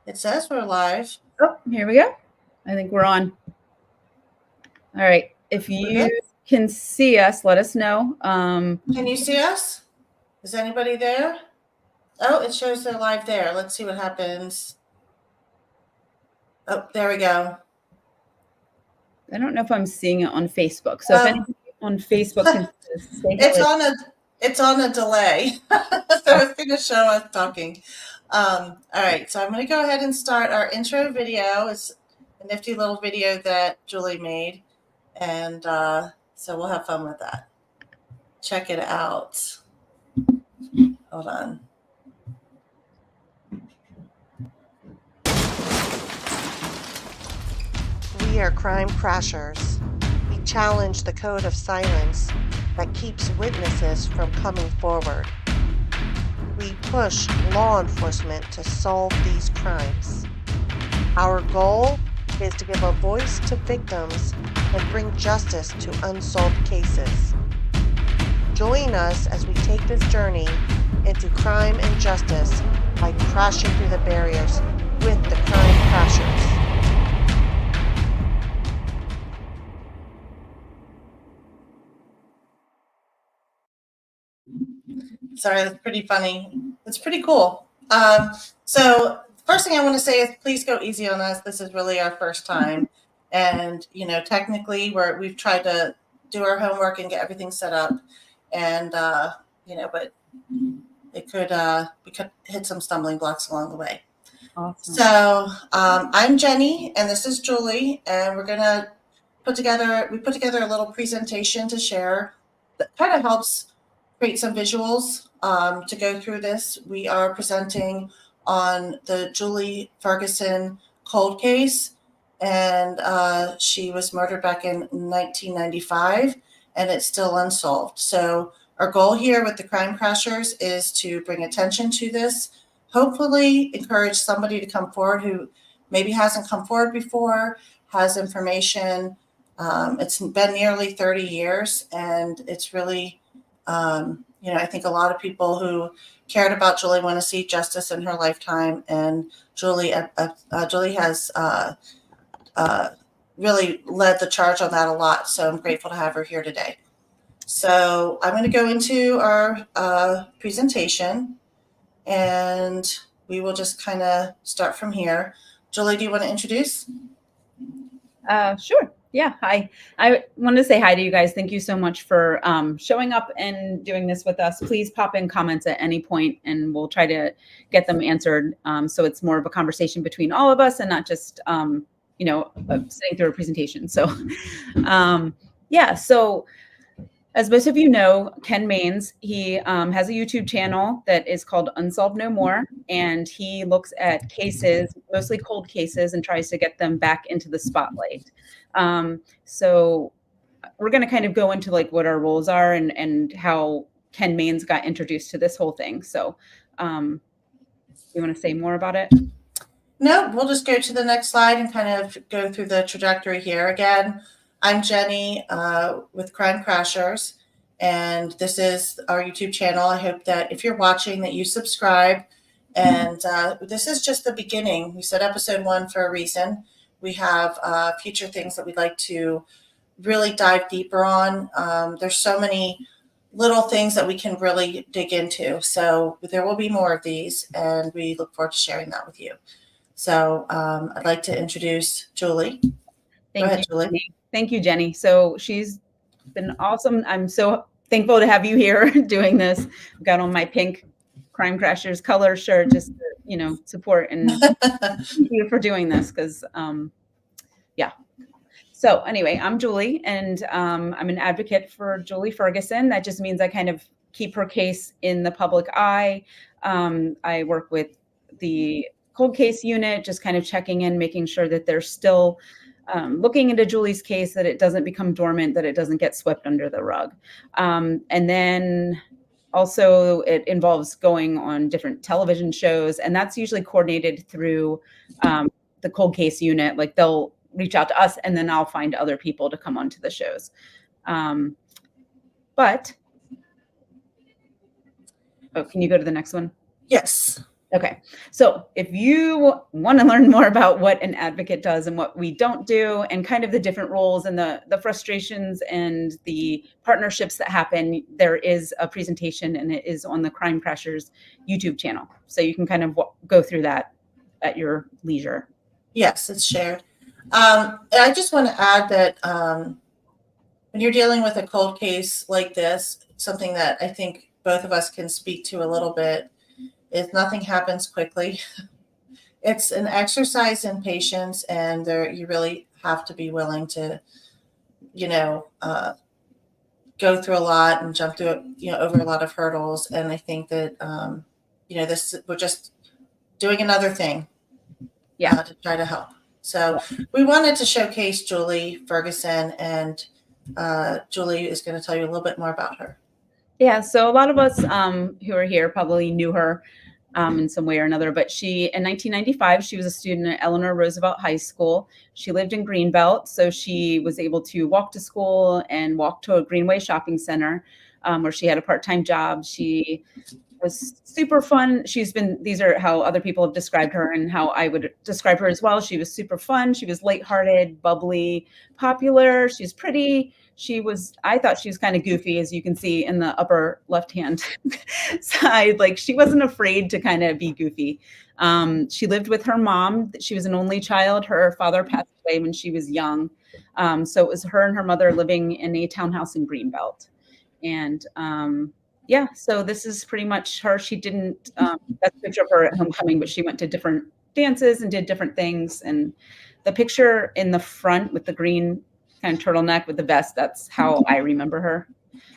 It says we're live. Oh, here we go. I think we're on. All right. If you can see us, let us know. Can you see us? Is anybody there? Oh, it shows they're live there. Let's see what happens. Oh, there we go. I don't know if I'm seeing it on Facebook. So if anybody on Facebook can say it's on a delay. So it's going to show us talking. All right, so I'm going to go ahead and start our intro video. It's a nifty little video that Julie made, and so we'll have fun with that. Check it out. Hold on. We are crime crashers. We challenge the code of silence that keeps witnesses from coming forward. We push law enforcement to solve these crimes. Our goal is to give a voice to victims and bring justice to unsolved cases. Join us as we take this journey into crime and justice by crashing through the barriers with the crime crashers. Sorry, that's pretty funny. It's pretty cool. So first thing I want to say is please go easy on us. This is really our first time. And, technically we've tried to do our homework and get everything set up. And, but we could hit some stumbling blocks along the way. Awesome. So I'm Jenny and this is Julie. And we're going to put together a little presentation to share that kind of helps create some visuals to go through this. We are presenting on the Julie Ferguson cold case, and she was murdered back in 1995, and it's still unsolved. So our goal here with the Crime Crashers is to bring attention to this, hopefully encourage somebody to come forward who maybe hasn't come forward before, has information. It's been nearly 30 years, and it's really I think a lot of people who cared about Julie want to see justice in her lifetime, and Julie has really led the charge on that a lot. So I'm grateful to have her here today. So I'm going to go into our presentation, and we will just kind of start from here. Julie, do you want to introduce? Sure. Yeah. Hi. I wanted to say hi to you guys. Thank you so much for showing up and doing this with us. Please pop in comments at any point and we'll try to get them answered. So it's more of a conversation between all of us and not just, sitting through a presentation. So, so as most of you know, Ken Maines, he has a YouTube channel that is called Unsolved No More, and he looks at cases, mostly cold cases, and tries to get them back into the spotlight. So we're going to kind of go into like what our roles are and how Ken Maines got introduced to this whole thing. So you want to say more about it? No, we'll just go to the next slide and kind of go through the trajectory here. Again, I'm Jenny with Crime Crashers, and this is our YouTube channel. I hope that if you're watching that you subscribe, and this is just the beginning. We said episode 1 for a reason. We have future things that we'd like to really dive deeper on. There's so many little things that we can really dig into. So there will be more of these, and we look forward to sharing that with you. So I'd like to introduce Julie. Go ahead, Julie. Thank you, Jenny. So she's been awesome. I'm so thankful to have you here doing this. I've got on my pink Crime Crashers color shirt just to, support, and thank you for doing this because, So anyway, I'm Julie, and I'm an advocate for Julie Ferguson. That just means I kind of keep her case in the public eye. I work with the cold case unit, just kind of checking in, making sure that they're still looking into Julie's case, that it doesn't become dormant, that it doesn't get swept under the rug. And then also it involves going on different television shows, and that's usually coordinated through the cold case unit. Like they'll reach out to us and then I'll find other people to come onto the shows. Can you go to the next one? Yes. Okay. So if you want to learn more about what an advocate does and what we don't do and kind of the different roles and the frustrations and the partnerships that happen, there is a presentation and it is on the Crime Crashers YouTube channel. So you can kind of go through that at your leisure. Yes, it's shared. And I just want to add that when you're dealing with a cold case like this, something that I think both of us can speak to a little bit is nothing happens quickly. It's an exercise in patience, and you really have to be willing to, go through a lot and jump through, over a lot of hurdles. And I think that, we're just doing another thing to try to help. So we wanted to showcase Julie Ferguson, and Julie is going to tell you a little bit more about her. Yeah, so a lot of us who are here probably knew her in some way or another, but in 1995, she was a student at Eleanor Roosevelt High School. She lived in Greenbelt, so she was able to walk to school and walk to a Greenway shopping center where she had a part-time job. She was super fun. These are how other people have described her and how I would describe her as well. She was super fun. She was lighthearted, bubbly, popular. She's pretty. I thought she was kind of goofy, as you can see in the upper left-hand side. Like, she wasn't afraid to kind of be goofy. She lived with her mom. She was an only child. Her father passed away when she was young. So it was her and her mother living in a townhouse in Greenbelt. And yeah, so this is pretty much her. She didn't, that's a picture of her at homecoming, but she went to different dances and did different things. And the picture in the front with the green kind of turtleneck with the vest, that's how I remember her.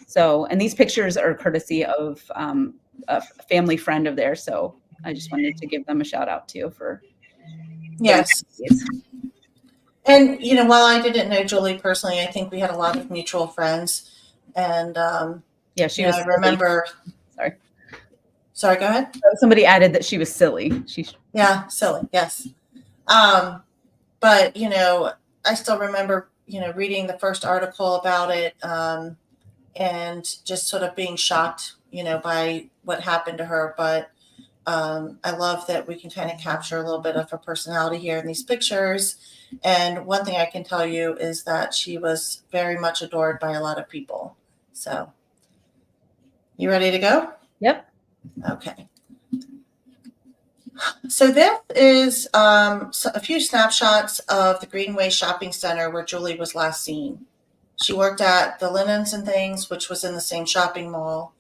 So, and these pictures are courtesy of a family friend of theirs. So I just wanted to give them a shout out too for. Yes. And, while I didn't know Julie personally, I think we had a lot of mutual friends. And yeah, she was. I remember. Sorry, go ahead. Somebody added that she was silly. Yeah, silly. Yes. But, I still remember, reading the first article about it and just sort of being shocked, by what happened to her. But I love that we can kind of capture a little bit of her personality here in these pictures. And one thing I can tell you is that she was very much adored by a lot of people. So, you ready to go? Yep. Okay. So this is a few snapshots of the Greenway Shopping Center where Julie was last seen. She worked at the Linens and Things, which was in the same shopping mall.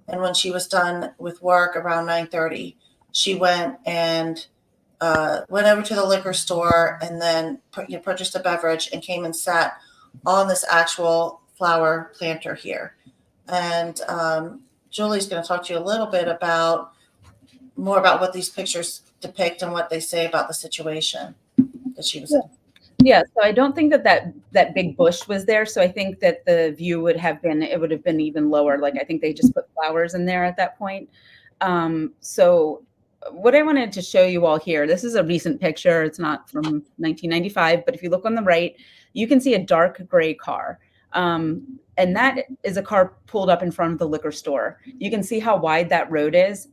And when she was done with work around 9:30, she went over to the liquor store and then purchased a beverage and came and sat on this actual flower planter here. And Julie's going to talk to you a little bit more about what these pictures depict and what they say about the situation that she was in. Yeah, so I don't think that big bush was there. So I think that the view would have been even lower. Like, I think they just put flowers in there at that point. So what I wanted to show you all here, this is a recent picture. It's not from 1995, but if you look on the right, you can see a dark gray car. And that is a car pulled up in front of the liquor store. You can see how wide that road is.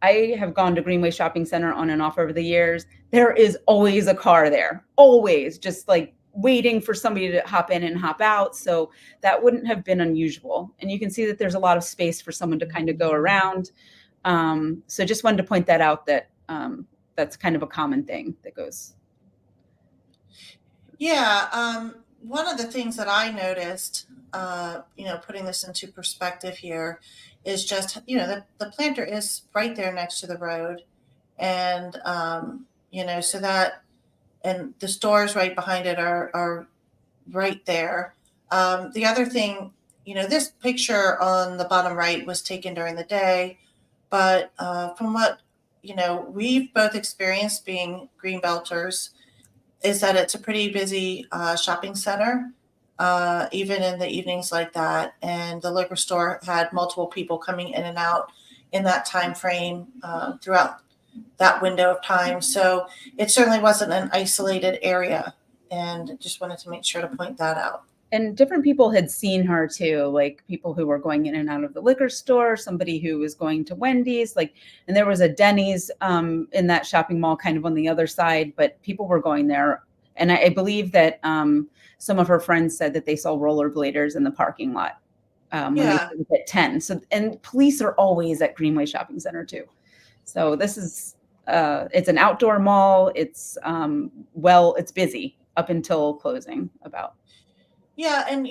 I have gone to Greenway Shopping Center on and off over the years. There is always a car there, always, just like waiting for somebody to hop in and hop out. So that wouldn't have been unusual. And you can see that there's a lot of space for someone to kind of go around. So just wanted to point that out, that that's kind of a common thing that goes. Yeah. One of the things that I noticed, putting this into perspective here, is just, the planter is right there next to the road. And, so that, and the stores right behind it are right there. The other thing, this picture on the bottom right was taken during the day, but from what, we've both experienced being Greenbelters, is that it's a pretty busy shopping center, even in the evenings like that. And the liquor store had multiple people coming in and out in that time frame throughout that window of time. So it certainly wasn't an isolated area. And just wanted to make sure to point that out. And different people had seen her too, like people who were going in and out of the liquor store, somebody who was going to Wendy's, like, and there was a Denny's in that shopping mall kind of on the other side, but people were going there. And I believe that some of her friends said that they saw rollerbladers in the parking lot when they Yeah. started at 10. So, and police are always at Greenway Shopping Center too. So this is, it's an outdoor mall. It's, it's busy up until closing about. Yeah, and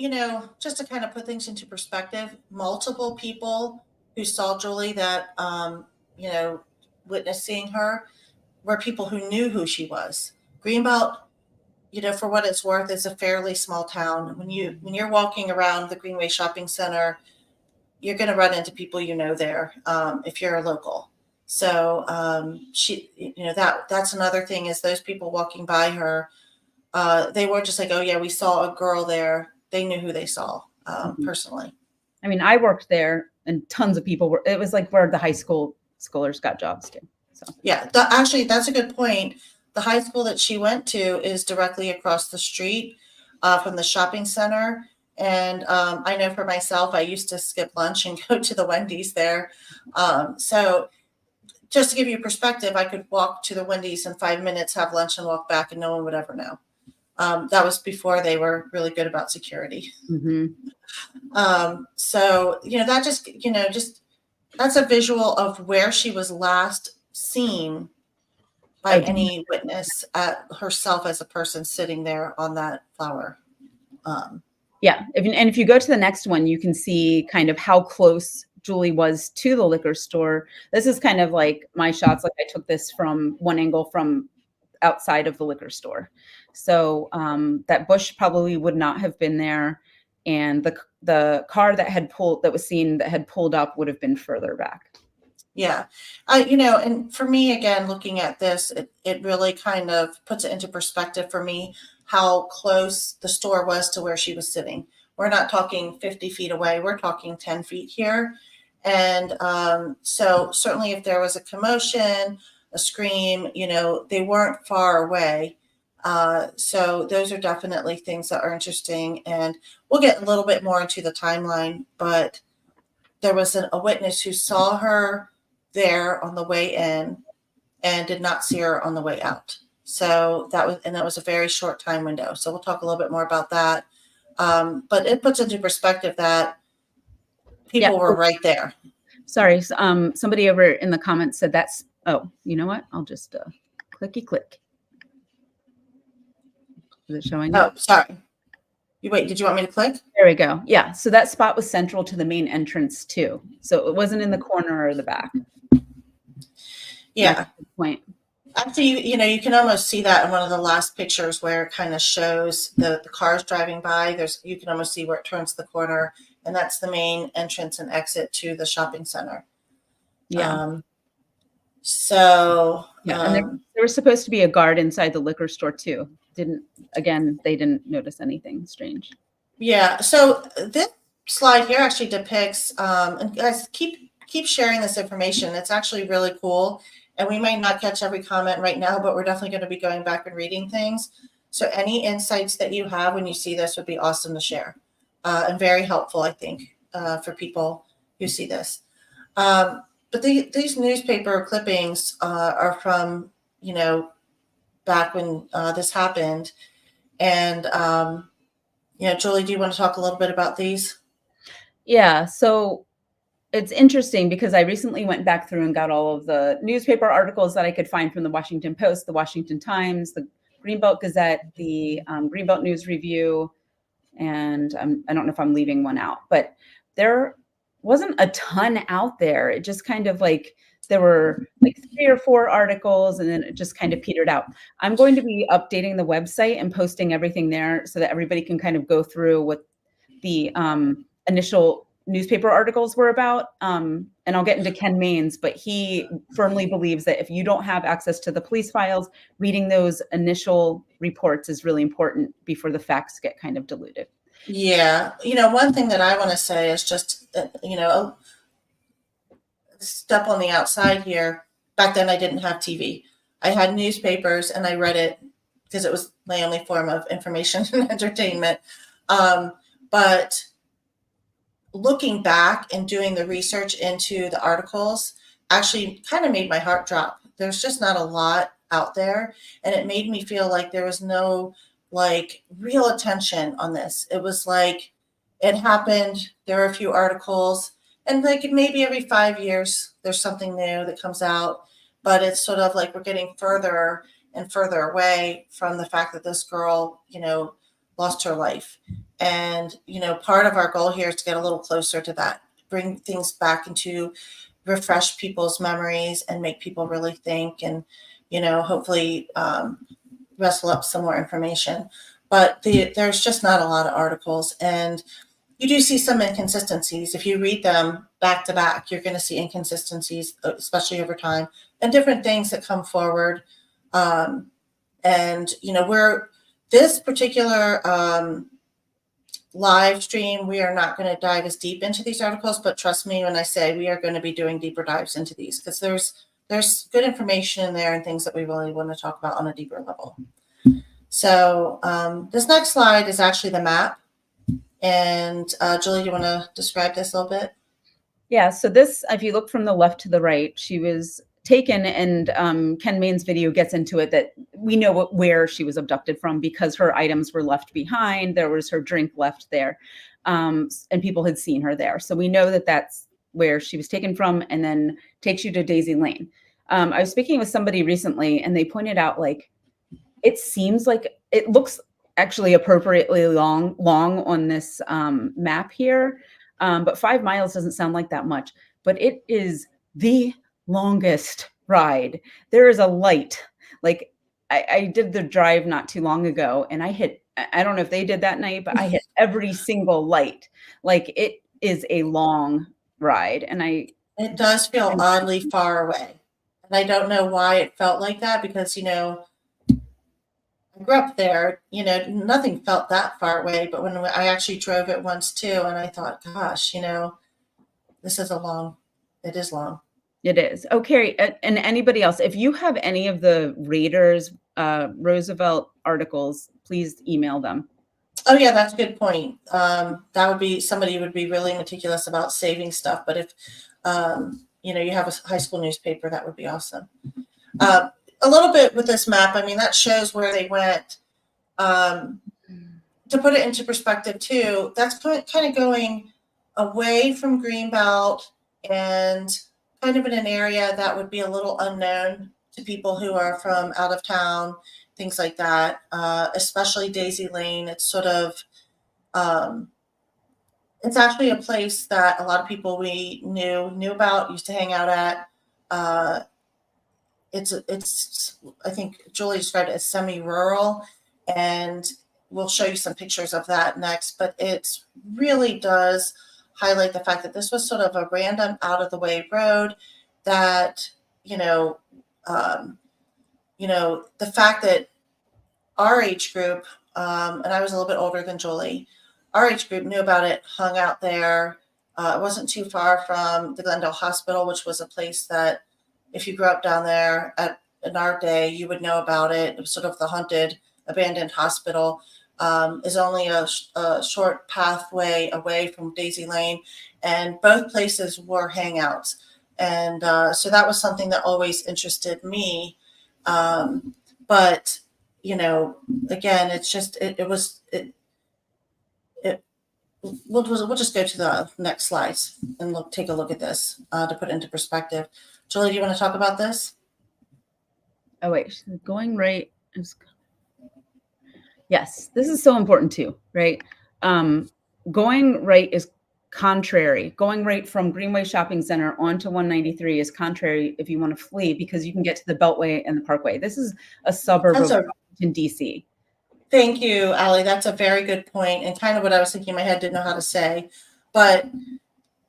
just to kind of put things into perspective, multiple people who saw Julie that you know, witnessed seeing her were people who knew who she was. Greenbelt, for what it's worth, is a fairly small town. When you're walking around the Greenway Shopping Center, you're going to run into people there if you're a local. So that's another thing is those people walking by her. They were just like, oh yeah, we saw a girl there. They knew who they saw personally. I mean, I worked there and tons of people were, it was like where the high school scholars got jobs too. So Yeah, actually, that's a good point. The high school that she went to is directly across the street from the shopping center. And I know for myself, I used to skip lunch and go to the Wendy's there. So just to give you perspective, I could walk to the Wendy's in 5 minutes, have lunch, and walk back, and no one would ever know. That was before they were really good about security. So that just that's a visual of where she was last seen by any witness herself as a person sitting there on that flower. Yeah, if you go to the next one, you can see kind of how close Julie was to the liquor store. This is kind of like my shots. Like I took this from one angle from outside of the liquor store. So that bush probably would not have been there. And the car that was seen that had pulled up would have been further back. Yeah. And for me, again, looking at this, it really kind of puts it into perspective for me how close the store was to where she was sitting. We're not talking 50 feet away. We're talking 10 feet here. And so certainly if there was a commotion, a scream, they weren't far away. So those are definitely things that are interesting. And we'll get a little bit more into the timeline, but there was a witness who saw her there on the way in and did not see her on the way out. So that was a very short time window. So we'll talk a little bit more about that. But it puts into perspective that people were right there. Sorry. Somebody over in the comments said that's, oh, you know what? I'll just clicky click. Is it showing? Oh, sorry. Wait, did you want me to click? There we go. Yeah. So that spot was central to the main entrance too. So it wasn't in the corner or the back. Yeah. That's the point. Actually, you can almost see that in one of the last pictures where it kind of shows the cars driving by. You can almost see where it turns the corner, and that's the main entrance and exit to the shopping center. Yeah. And there was supposed to be a guard inside the liquor store too. They didn't notice anything strange. Yeah. So this slide here actually depicts, and guys, keep sharing this information. It's actually really cool. And we might not catch every comment right now, but we're definitely going to be going back and reading things. So any insights that you have when you see this would be awesome to share and very helpful, I think, for people who see this. But these newspaper clippings are from, back when this happened. And, Julie, do you want to talk a little bit about these? Yeah. So it's interesting because I recently went back through and got all of the newspaper articles that I could find from the Washington Post, the Washington Times, the Greenbelt Gazette, the Greenbelt News Review, and I don't know if I'm leaving one out, but there wasn't a ton out there. It just kind of like there were like 3 or 4 articles and then it just kind of petered out. I'm going to be updating the website and posting everything there so that everybody can kind of go through what the initial newspaper articles were about. And I'll get into Ken Maines, but he firmly believes that if you don't have access to the police files, reading those initial reports is really important before the facts get kind of diluted. Yeah. One thing that I want to say is just, a step on the outside here. Back then I didn't have TV. I had newspapers and I read it because it was my only form of information and entertainment. But looking back and doing the research into the articles actually kind of made my heart drop. There's just not a lot out there, and it made me feel like there was no like real attention on this. It was like it happened, there were a few articles, and like maybe every 5 years there's something new that comes out, but it's sort of like we're getting further and further away from the fact that this girl, lost her life. And, part of our goal here is to get a little closer to that, bring things back into refresh people's memories and make people really think and, hopefully wrestle up some more information. But there's just not a lot of articles. And you do see some inconsistencies. If you read them back to back, you're going to see inconsistencies, especially over time, and different things that come forward. And, this particular live stream, we are not going to dive as deep into these articles, but trust me when I say we are going to be doing deeper dives into these, because there's good information in there and things that we really want to talk about on a deeper level. So this next slide is actually the map. And Julie, you want to describe this a little bit? Yeah, so this, if you look from the left to the right, she was taken, and Ken Main's video gets into it, that we know where she was abducted from because her items were left behind. There was her drink left there, and people had seen her there. So we know that that's where she was taken from, and then takes you to Daisy Lane. I was speaking with somebody recently, and they pointed out, like, it seems like it looks actually appropriately long on this map here. But 5 miles doesn't sound like that much, but it is the longest ride. There is a light. Like I did the drive not too long ago, and I don't know if they did that night, but I hit every single light. Like, it is a long ride. And it does feel oddly far away. And I don't know why it felt like that, because, I grew up there, nothing felt that far away, but when I actually drove it once too, and I thought, gosh, this is it is long. It is. Oh, Carrie, and anybody else, if you have any of the Raiders Roosevelt articles, please email them. Oh yeah, that's a good point. That would be, somebody would be really meticulous about saving stuff, but if, you have a high school newspaper, that would be awesome. A little bit with this map, I mean, that shows where they went. To put it into perspective too, that's kind of going away from Greenbelt and kind of in an area that would be a little unknown to people who are from out of town, things like that, especially Daisy Lane. It's sort of, it's actually a place that a lot of people we knew about, used to hang out at. It's I think Julie described it as semi-rural, and we'll show you some pictures of that next, but it really does highlight the fact that this was sort of a random out of the way road that, the fact that our age group, and I was a little bit older than Julie, our age group knew about it, hung out there. It wasn't too far from the Glendale Hospital, which was a place that if you grew up down there in our day, you would know about it. It was sort of the haunted, abandoned hospital. Is only a short pathway away from Daisy Lane, and both places were hangouts. And so that was something that always interested me. But, again, it's just, we'll just go to the next slides and take a look at this to put it into perspective. Julie, do you want to talk about this? Oh, wait, going right is... Yes, this is so important too, right? Going right is contrary. Going right from Greenway Shopping Center onto 193 is contrary if you want to flee, because you can get to the Beltway and the Parkway. This is a suburb of Washington, D.C. Thank you, Allie. That's a very good point, and kind of what I was thinking in my head, didn't know how to say. But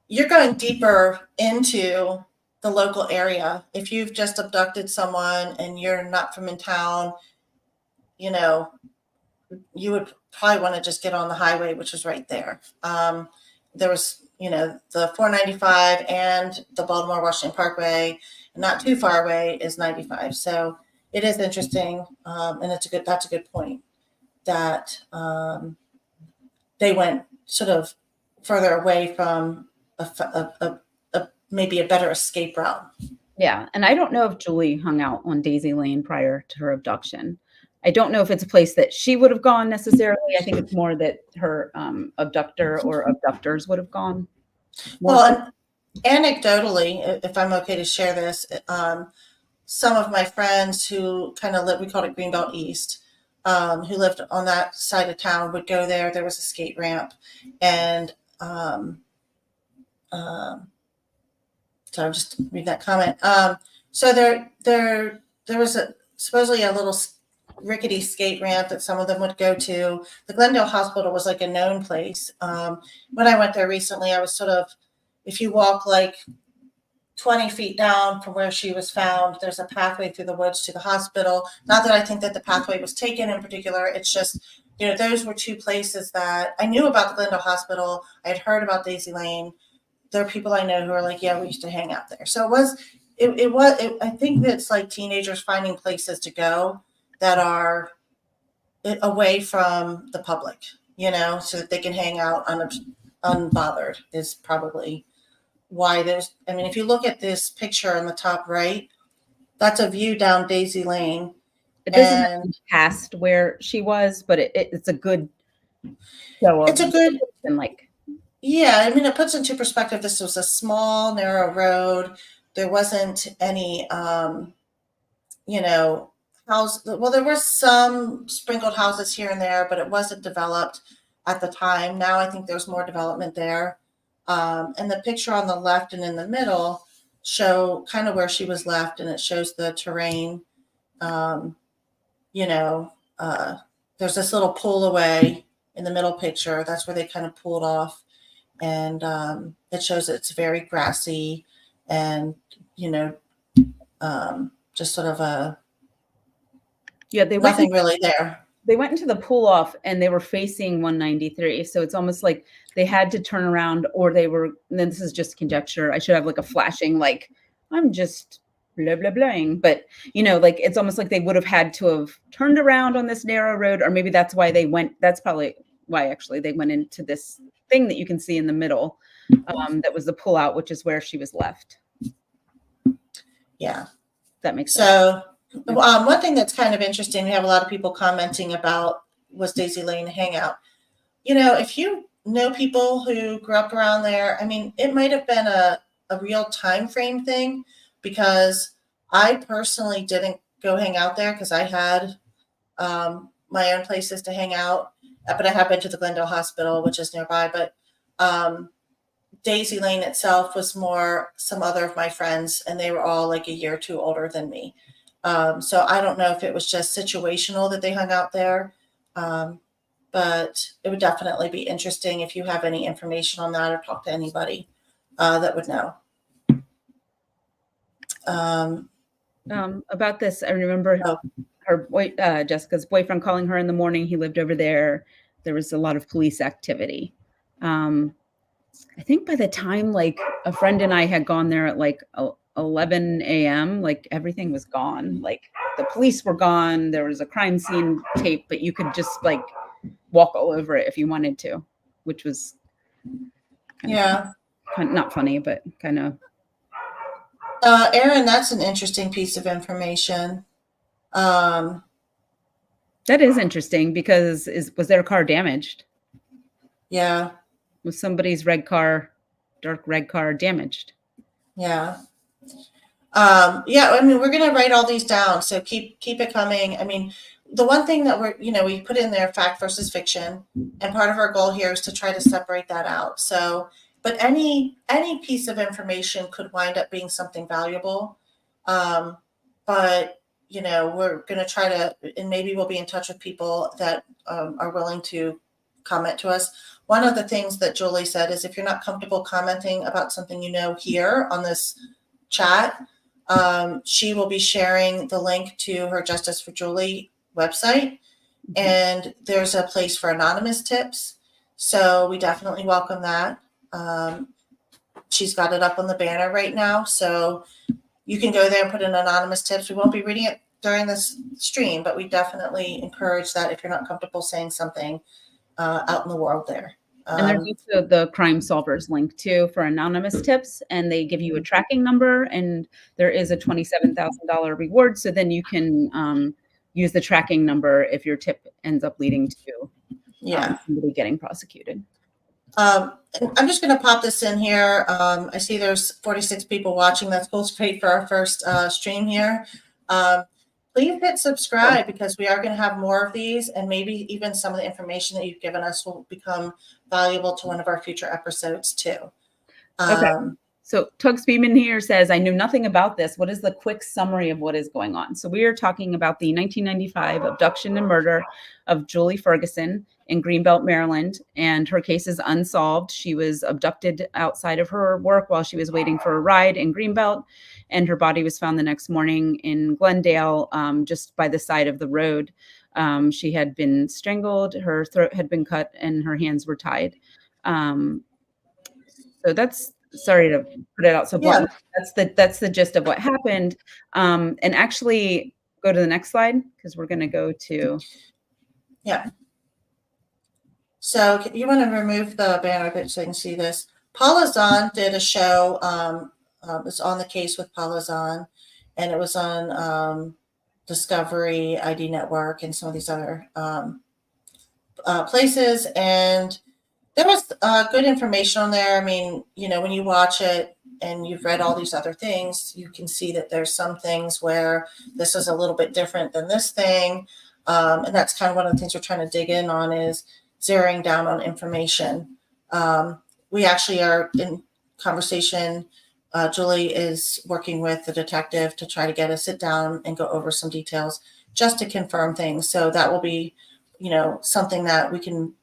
you're going deeper into the local area. If you've just abducted someone and you're not from in town, you would probably want to just get on the highway, which is right there. There was, the 495 and the Baltimore Washington Parkway, not too far away, is 95. So it is interesting, and that's a good point. That they went sort of further away from maybe a better escape route. Yeah, and I don't know if Julie hung out on Daisy Lane prior to her abduction. I don't know if it's a place that she would have gone necessarily. I think it's more that her abductor or abductors would have gone. Well, and anecdotally, if I'm okay to share this, some of my friends who kind of live, we called it Greenbelt East, who lived on that side of town would go there. There was a skate ramp, and so I'll just read that comment. So there was supposedly a little rickety skate ramp that some of them would go to. The Glendale Hospital was like a known place. When I went there recently, I was sort of, if you walk like 20 feet down from where she was found, there's a pathway through the woods to the hospital. Not that I think that the pathway was taken in particular. It's just, those were two places that I knew about. The Glendale Hospital. I had heard about Daisy Lane. There are people I know who are like, yeah, we used to hang out there. So I think it's like teenagers finding places to go that are away from the public, so that they can hang out unbothered is probably why if you look at this picture on the top right, that's a view down Daisy Lane. It doesn't past where she was, but it's a good show. It's a good, and like, yeah, it puts into perspective. This was a small, narrow road. There wasn't any, house. Well, there were some sprinkled houses here and there, but it wasn't developed at the time. Now I think there's more development there. And the picture on the left and in the middle show kind of where she was left, and it shows the terrain. There's this little pull away in the middle picture. That's where they kind of pulled off. And it shows that it's very grassy and, just sort of nothing really there. They went into the pull off and they were facing 193. So it's almost like they had to turn around, or they were, and then this is just conjecture. I should have like a flashing, like, I'm just blah, blah, blahing. But, it's almost like they would have had to have turned around on this narrow road, or maybe that's why they went. That's probably why actually they went into this thing that you can see in the middle. That was the pull out, which is where she was left. Yeah. That makes sense. So one thing that's kind of interesting, we have a lot of people commenting about, was Daisy Lane a hangout? If you know people who grew up around there, it might have been a real time frame thing, because I personally didn't go hang out there because I had my own places to hang out, but I have been to the Glendale Hospital, which is nearby. But Daisy Lane itself was more some other of my friends, and they were all like a year or two older than me. So I don't know if it was just situational that they hung out there, but it would definitely be interesting if you have any information on that, or talk to anybody that would know. About this, I remember her Jessica's boyfriend calling her in the morning. He lived over there. There was a lot of police activity. I think by the time like a friend and I had gone there at like 11 a.m., like everything was gone. Like the police were gone. There was a crime scene tape, but you could just like walk all over it if you wanted to, which was not funny, but kind of. Erin, that's an interesting piece of information. That is interesting, because was their car damaged? Yeah. Was somebody's dark red car damaged? Yeah. We're going to write all these down. So keep it coming. The one thing that we put in there, fact versus fiction, and part of our goal here is to try to separate that out. So, but any piece of information could wind up being something valuable. But we're going to try to, and maybe we'll be in touch with people that are willing to comment to us. One of the things that Julie said is, if you're not comfortable commenting about something here on this chat, she will be sharing the link to her Justice for Julie website, and there's a place for anonymous tips. So we definitely welcome that. She's got it up on the banner right now, so you can go there and put in anonymous tips. We won't be reading it during this stream, but we definitely encourage that if you're not comfortable saying something, out in the world there. And there's also the Crime Solvers link too for anonymous tips, and they give you a tracking number, and there is a $27,000 reward. So then you can use the tracking number if your tip ends up leading to somebody getting prosecuted. I'm just going to pop this in here. I see there's 46 people watching. That's great for our first stream here. Please hit subscribe because we are going to have more of these, and maybe even some of the information that you've given us will become valuable to one of our future episodes too. Okay. So Tug Speedman here says, I knew nothing about this. What is the quick summary of what is going on? So we are talking about the 1995 abduction and murder of Julie Ferguson in Greenbelt, Maryland, and her case is unsolved. She was abducted outside of her work while she was waiting for a ride in Greenbelt, and her body was found the next morning in Glendale, just by the side of the road. She had been strangled, her throat had been cut, and her hands were tied. So that's, sorry to put it out so bluntly. That's the gist of what happened. And actually, go to the next slide because we're going to go to. Yeah. So you want to remove the banner bit so you can see this. Paula Zahn did a show. It's on the case with Paula Zahn, and it was on Discovery, ID Network, and some of these other places. And there was good information on there. I mean, when you watch it and you've read all these other things, you can see that there's some things where this is a little bit different than this thing. And that's kind of one of the things we're trying to dig in on is zeroing down on information. We actually are in conversation. Julie is working with the detective to try to get us sit down and go over some details just to confirm things. So that will be, something that we can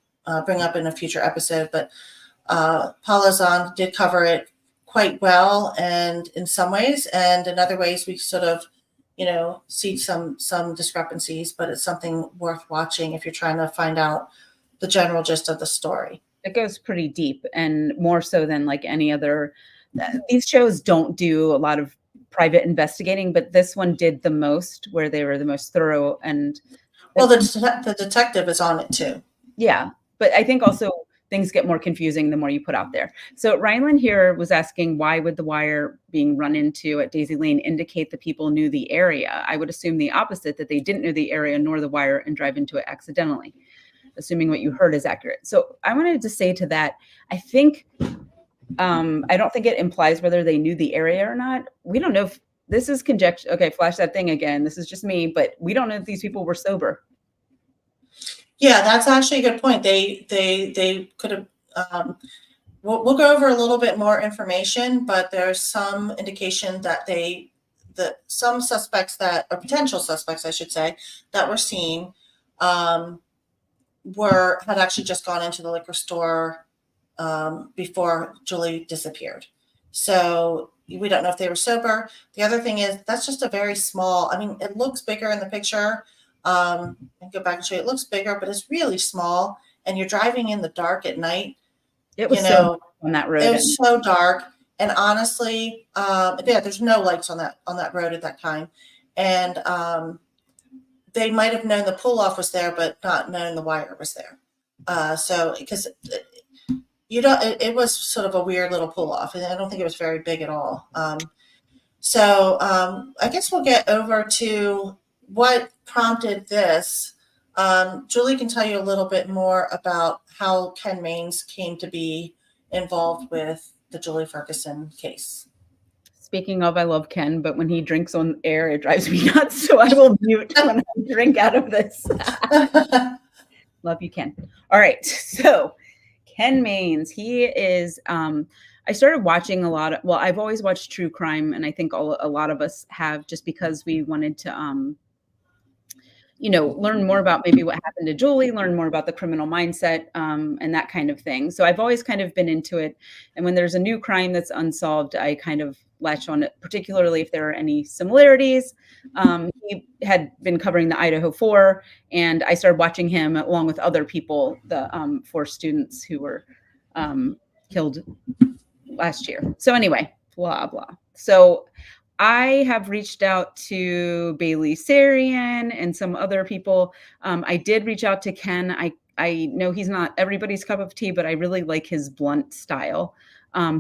bring up in a future episode. But Paula Zahn did cover it quite well, and in some ways, and in other ways, we sort of, see some discrepancies. But it's something worth watching if you're trying to find out the general gist of the story. It goes pretty deep, and more so than like any other. These shows don't do a lot of private investigating, but this one did the most, where they were the most thorough. And well, the detective is on it too. Yeah, but I think also things get more confusing the more you put out there. So Rylan here was asking, why would the wire being run into at Daisy Lane indicate the people knew the area? I would assume the opposite, that they didn't know the area nor the wire and drive into it accidentally, assuming what you heard is accurate. So I wanted to say to that, I think, I don't think it implies whether they knew the area or not. We don't know if this is conjecture. Okay, flash that thing again. This is just me, but we don't know if these people were sober. Yeah, that's actually a good point. They could have. We'll go over a little bit more information, but there's some indication that some suspects or potential suspects, I should say, that were seen, had actually just gone into the liquor store before Julie disappeared. So we don't know if they were sober. The other thing is that's just a very small. I mean, it looks bigger in the picture. And go back and show you. It looks bigger, but it's really small. And you're driving in the dark at night. It was so on that road. It was so dark. And honestly, there's no lights on that road at that time. And they might have known the pull off was there, but not known the wire was there. So because it was sort of a weird little pull off, and I don't think it was very big at all. So I guess we'll get over to what prompted this. Julie can tell you a little bit more about how Ken Maines came to be involved with the Julie Ferguson case. Speaking of, I love Ken, but when he drinks on air, it drives me nuts. So I will mute when I drink out of this. Love you, Ken. All right. So Ken Maines, he is, I started watching I've always watched true crime, and I think a lot of us have, just because we wanted to, learn more about maybe what happened to Julie, learn more about the criminal mindset, and that kind of thing. So I've always kind of been into it. And when there's a new crime that's unsolved, I kind of latch on it, particularly if there are any similarities. He had been covering the Idaho 4, and I started watching him along with other people, the 4 students who were killed last year. So anyway, blah, blah. So I have reached out to Bailey Sarian and some other people. I did reach out to Ken. I know he's not everybody's cup of tea, but I really like his blunt style.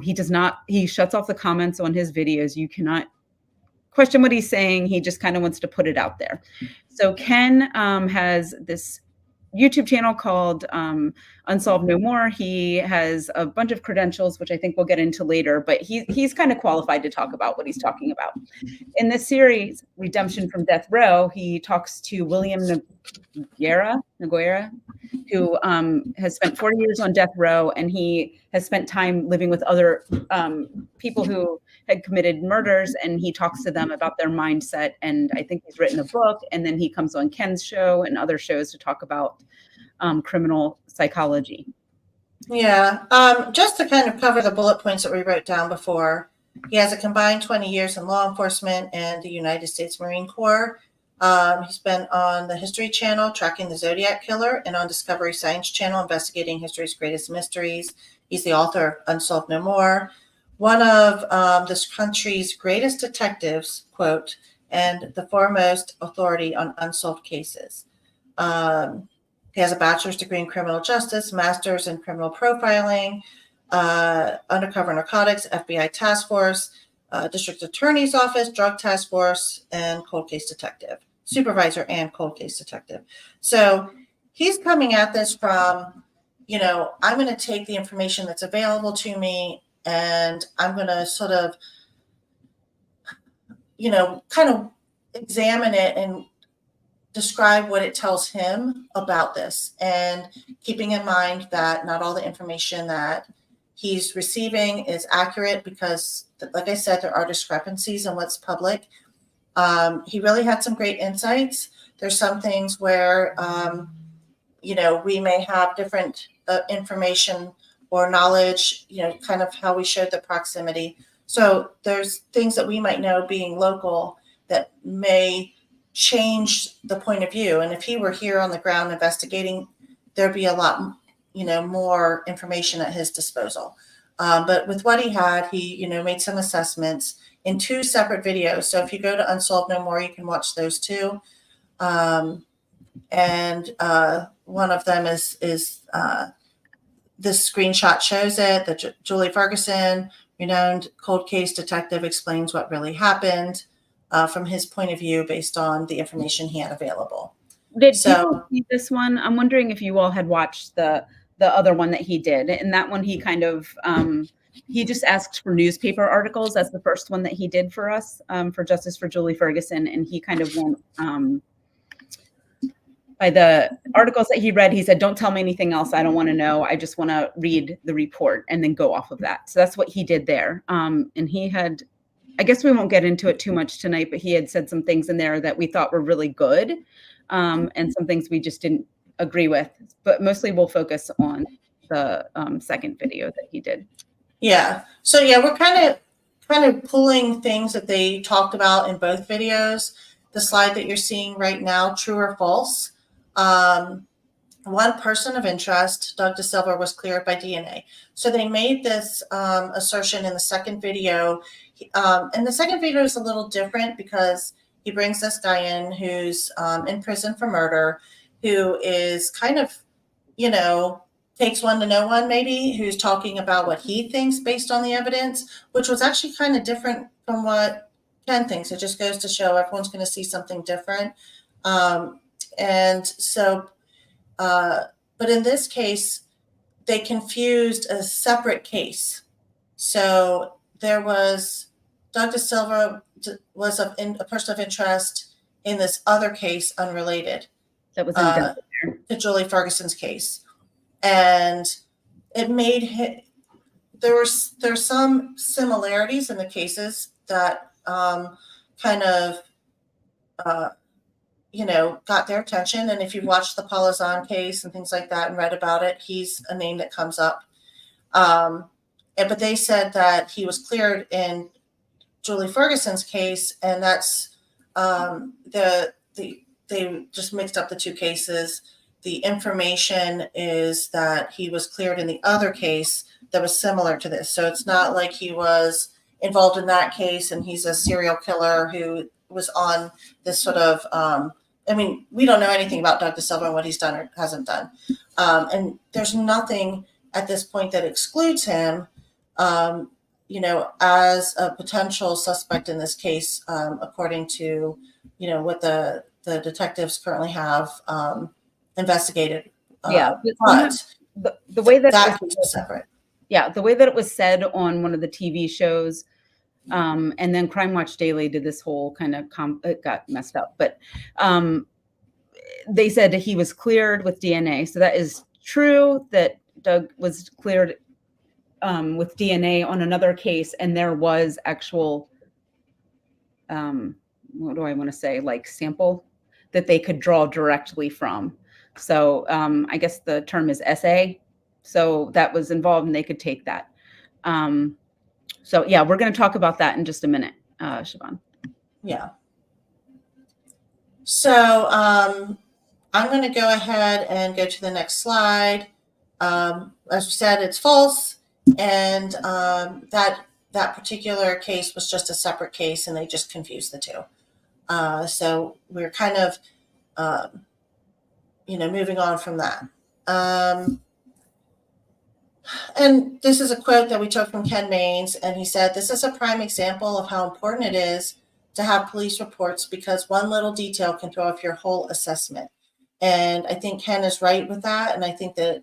He shuts off the comments on his videos. You cannot question what he's saying. He just kind of wants to put it out there. So Ken has this YouTube channel called Unsolved No More. He has a bunch of credentials, which I think we'll get into later, but he's kind of qualified to talk about what he's talking about. In this series, Redemption from Death Row, he talks to William Noguera, who has spent 40 years on death row, and he has spent time living with other people who had committed murders, and he talks to them about their mindset. And I think he's written a book, and then he comes on Ken's show and other shows to talk about criminal psychology. Yeah, just to kind of cover the bullet points that we wrote down before, he has a combined 20 years in law enforcement and the United States Marine Corps. He's been on the History Channel tracking the Zodiac Killer, and on Discovery Science Channel investigating history's greatest mysteries. He's the author of Unsolved No More, one of this country's greatest detectives, quote, and the foremost authority on unsolved cases. He has a bachelor's degree in criminal justice, master's in criminal profiling, undercover narcotics, FBI task force, district attorney's office, drug task force, and cold case detective, supervisor and cold case detective. So he's coming at this from, I'm going to take the information that's available to me and I'm going to sort of, kind of examine it and describe what it tells him about this, and keeping in mind that not all the information that he's receiving is accurate because, like I said, there are discrepancies in what's public. He really had some great insights. There's some things where, we may have different information or knowledge, kind of how we showed the proximity. So there's things that we might know being local that may change the point of view. And if he were here on the ground investigating, there'd be a lot, more information at his disposal. But with what he had, he, made some assessments in 2 separate videos. So if you go to Unsolved No More, you can watch those 2. And one of them is this screenshot shows it, that Julie Ferguson, renowned cold case detective, explains what really happened from his point of view based on the information he had available. Did people see this one? I'm wondering if you all had watched the other one that he did. And that one, he kind of, he just asked for newspaper articles. That's the first one that he did for us, for Justice for Julie Ferguson. And he kind of went, by the articles that he read, he said, don't tell me anything else. I don't want to know. I just want to read the report and then go off of that. So that's what he did there. And he had, I guess we won't get into it too much tonight, but he had said some things in there that we thought were really good. And some things we just didn't agree with, but mostly we'll focus on the second video that he did. Yeah. So yeah, we're kind of pulling things that they talked about in both videos. The slide that you're seeing right now, true or false. One person of interest, Doug DeSilva, was cleared by DNA. So they made this assertion in the second video. And the second video is a little different because he brings this guy in who's in prison for murder, who is kind of, takes one to know one maybe, who's talking about what he thinks based on the evidence, which was actually kind of different from what Ken thinks. It just goes to show everyone's going to see something different. And so, but in this case, they confused a separate case. So there was, Doug DeSilva was a person of interest in this other case, unrelated That was to Julie Ferguson's case. And it made there's some similarities in the cases that kind of, got their attention. And if you've watched the Palazan case and things like that and read about it, he's a name that comes up. But they said that he was cleared in Julie Ferguson's case, and that's they just mixed up the 2 cases. The information is that he was cleared in the other case that was similar to this. So it's not like he was involved in that case and he's a serial killer who was on this sort of, we don't know anything about Doug DeSilva and what he's done or hasn't done. And there's nothing at this point that excludes him, as a potential suspect in this case, according to, what the detectives currently have investigated. Yeah, But the way that that case was separate. Yeah, the way that it was said on one of the TV shows, and then Crime Watch Daily did this whole kind of it got messed up, but they said that he was cleared with DNA. So that is true that Doug was cleared with DNA on another case, and there was actual, what do I want to say, like sample that they could draw directly from. So I guess the term is SA. So that was involved, and they could take that. So yeah, we're going to talk about that in just a minute, Siobhan. Yeah. So I'm going to go ahead and go to the next slide. As we said, it's false, and that particular case was just a separate case, and they just confused the two. So we're kind of, moving on from that. And this is a quote that we took from Ken Maines, and he said, "This is a prime example of how important it is to have police reports because one little detail can throw off your whole assessment." And I think Ken is right with that. And I think that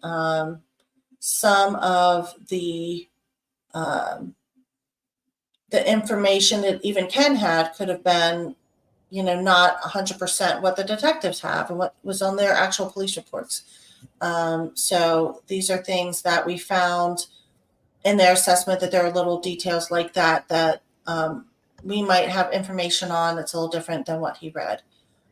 some of the information that even Ken had could have been, not 100% what the detectives have and what was on their actual police reports. So these are things that we found in their assessment, that there are little details like that we might have information on that's a little different than what he read.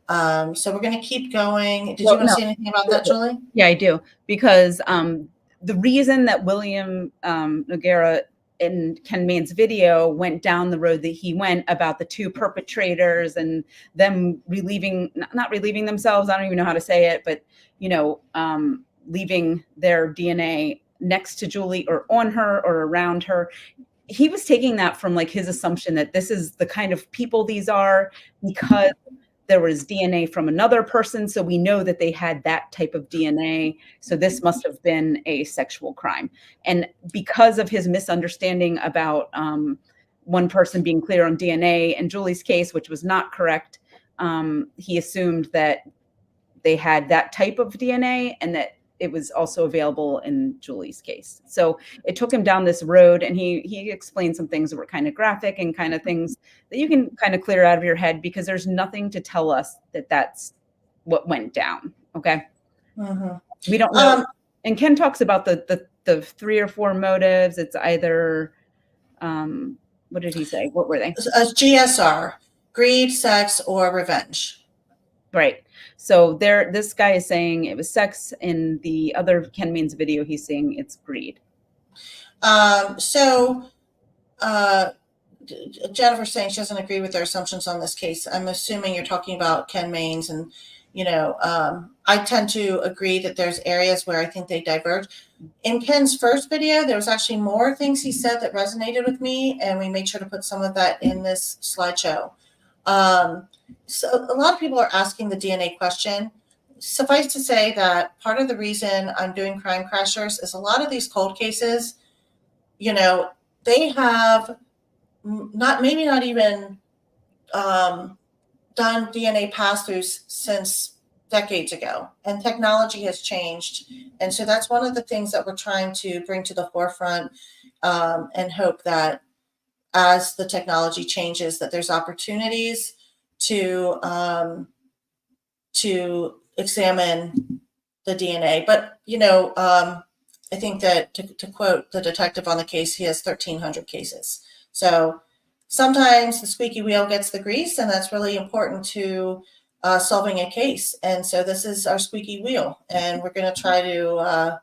So we're going to keep going. Did you want to say anything about that, Julie? Yeah, I do. Because the reason that William Noguera in Ken Maine's video went down the road that he went about the two perpetrators and them not relieving themselves, I don't even know how to say it, but, leaving their DNA next to Julie or on her or around her. He was taking that from like his assumption that this is the kind of people these are because there was DNA from another person. So we know that they had that type of DNA. So this must have been a sexual crime. And because of his misunderstanding about one person being clear on DNA in Julie's case, which was not correct, he assumed that they had that type of DNA and that it was also available in Julie's case. So it took him down this road, and he explained some things that were kind of graphic and kind of things that you can kind of clear out of your head because there's nothing to tell us that that's what went down. Okay. Mm-hmm. We don't know. And Ken talks about the 3 or 4 motives. It's either, what did he say? What were they? GSR, greed, sex, or revenge. Right. So this guy is saying it was sex. In the other Ken Maine's video, he's saying it's greed. So Jennifer's saying she doesn't agree with their assumptions on this case. I'm assuming you're talking about Ken Maine's, and I tend to agree that there's areas where I think they diverge. In Ken's first video, there was actually more things he said that resonated with me, and we made sure to put some of that in this slideshow. So a lot of people are asking the DNA question. Suffice to say that part of the reason I'm doing Crime Crashers is a lot of these cold cases, they have not even done DNA pass-throughs since decades ago, and technology has changed. And so that's one of the things that we're trying to bring to the forefront, and hope that as the technology changes, that there's opportunities to examine the DNA. But, I think that to quote the detective on the case, he has 1,300 cases. So sometimes the squeaky wheel gets the grease, and that's really important to solving a case. And so this is our squeaky wheel, and we're going to try to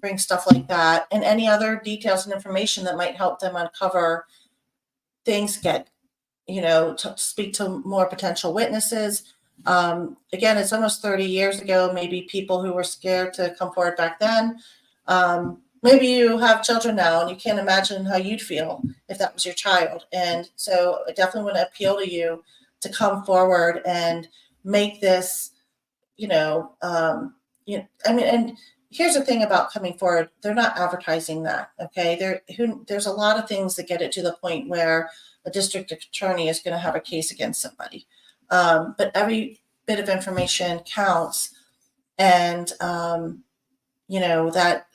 bring stuff like that and any other details and information that might help them uncover things, get, to speak to more potential witnesses. Again, it's almost 30 years ago. Maybe people who were scared to come forward back then. Maybe you have children now and you can't imagine how you'd feel if that was your child. And so I definitely want to appeal to you to come forward and make this, I mean, and here's the thing about coming forward, they're not advertising that, okay? There's a lot of things that get it to the point where a district attorney is going to have a case against somebody. But every bit of information counts, and that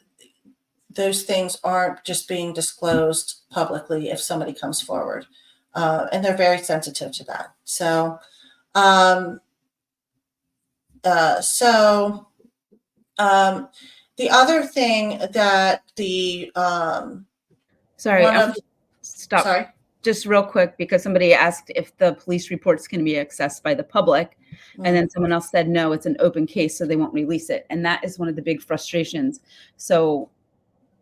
those things aren't just being disclosed publicly if somebody comes forward, and they're very sensitive to that. So, the other thing that Sorry, one I of want to stop sorry. just real quick because somebody asked if the police reports can be accessed by the public. And then someone else said, no, it's an open case, so they won't release it. And that is one of the big frustrations. So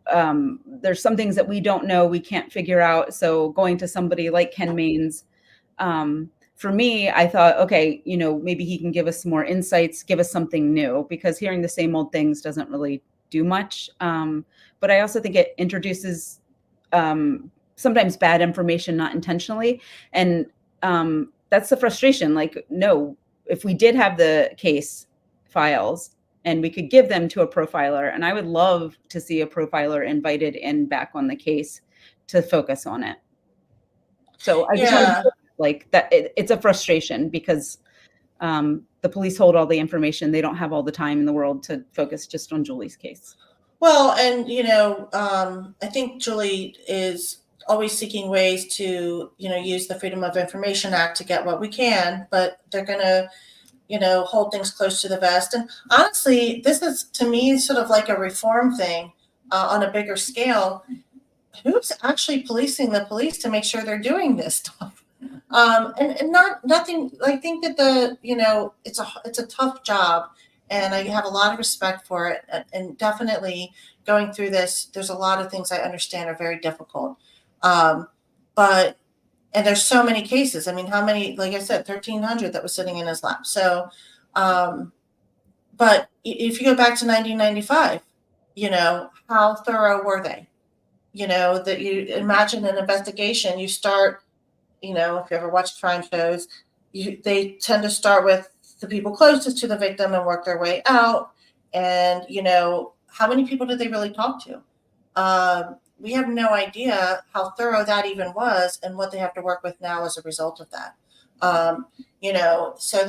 there's some things that we don't know, we can't figure out. So going to somebody like Ken Maines, for me, I thought, okay, maybe he can give us some more insights, give us something new, because hearing the same old things doesn't really do much. But I also think it introduces sometimes bad information, not intentionally. And that's the frustration. Like, no, if we did have the case files and we could give them to a profiler, and I would love to see a profiler invited in back on the case to focus on it. So I just want to like that. It's a frustration because the police hold all the information. They don't have all the time in the world to focus just on Julie's case. Well, and I think Julie is always seeking ways to use the Freedom of Information Act to get what we can, but they're going to hold things close to the vest. And honestly, this is to me sort of like a reform thing on a bigger scale. Who's actually policing the police to make sure they're doing this stuff? And nothing. I think that it's a tough job, and I have a lot of respect for it. And definitely going through this, there's a lot of things I understand are very difficult. And there's so many cases. I mean, how many? Like I said, 1,300 that was sitting in his lap. So, but if you go back to 1995, how thorough were they? That you imagine an investigation, you start, if you ever watched crime shows, they tend to start with the people closest to the victim and work their way out. And, how many people did they really talk to? We have no idea how thorough that even was and what they have to work with now as a result of that. So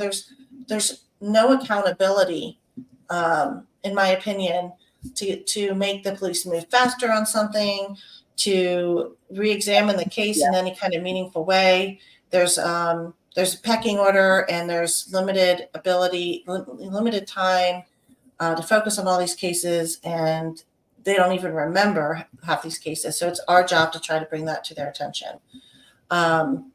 there's no accountability, in my opinion, to make the police move faster on something, to re-examine the case in any kind of meaningful way. There's a pecking order, and there's limited time to focus on all these cases, and they don't even remember half these cases. So it's our job to try to bring that to their attention. And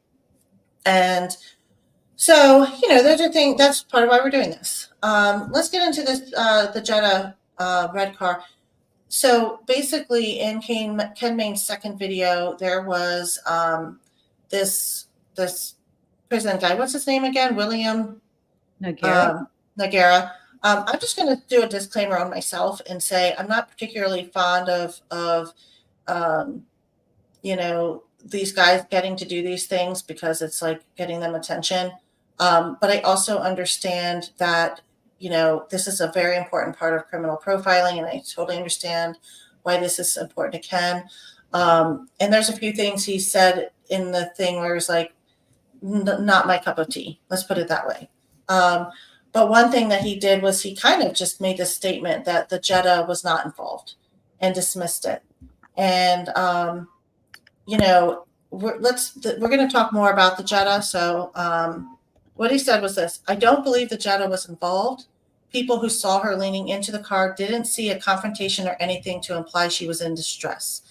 so, those are things, that's part of why we're doing this. Let's get into this, the Jetta red car. So basically in Ken Maine's second video, there was this prison guy. What's his name again? William Nagara. I'm just going to do a disclaimer on myself and say I'm not particularly fond of these guys getting to do these things because it's like getting them attention. But I also understand that, this is a very important part of criminal profiling, and I totally understand why this is important to Ken. And there's a few things he said in the thing where it's like, not my cup of tea. Let's put it that way. But one thing that he did was he kind of just made this statement that the Jetta was not involved and dismissed it. And, we're going to talk more about the Jetta. So what he said was this: I don't believe the Jetta was involved. People who saw her leaning into the car didn't see a confrontation or anything to imply she was in distress.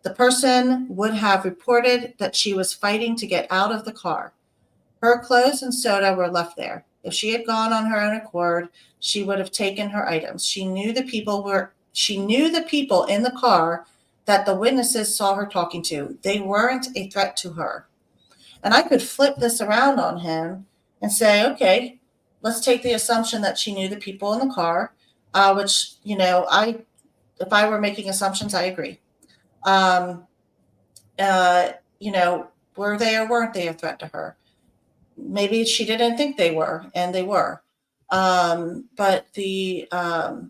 The person would have reported that she was fighting to get out of the car. Her clothes and soda were left there. If she had gone on her own accord, she would have taken her items. She knew the people in the car that the witnesses saw her talking to. They weren't a threat to her. And I could flip this around on him and say, okay, let's take the assumption that she knew the people in the car, which, if I were making assumptions, I agree. Were they or weren't they a threat to her? Maybe she didn't think they were, and they were. But the fact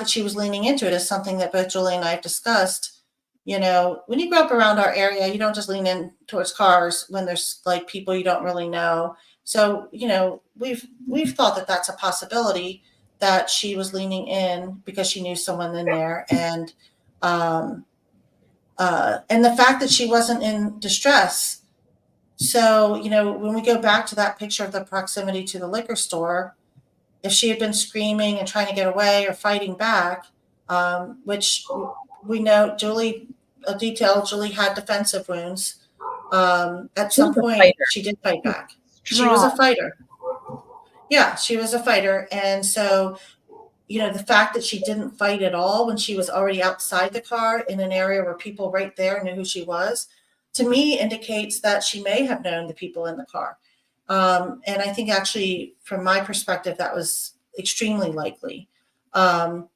that she was leaning into it is something that both Julie and I have discussed. When you grow up around our area, you don't just lean in towards cars when there's like people you don't really know. So, we've thought that that's a possibility, that she was leaning in because she knew someone in there. And the fact that she wasn't in distress. So, when we go back to that picture of the proximity to the liquor store, if she had been screaming and trying to get away or fighting back, which we know Julie had defensive wounds. At She was some a point, fighter. she did fight back. She was Strong. a fighter. Yeah, she was a fighter. And so, the fact that she didn't fight at all when she was already outside the car in an area where people right there knew who she was, to me indicates that she may have known the people in the car. And I think actually, from my perspective, that was extremely likely. And,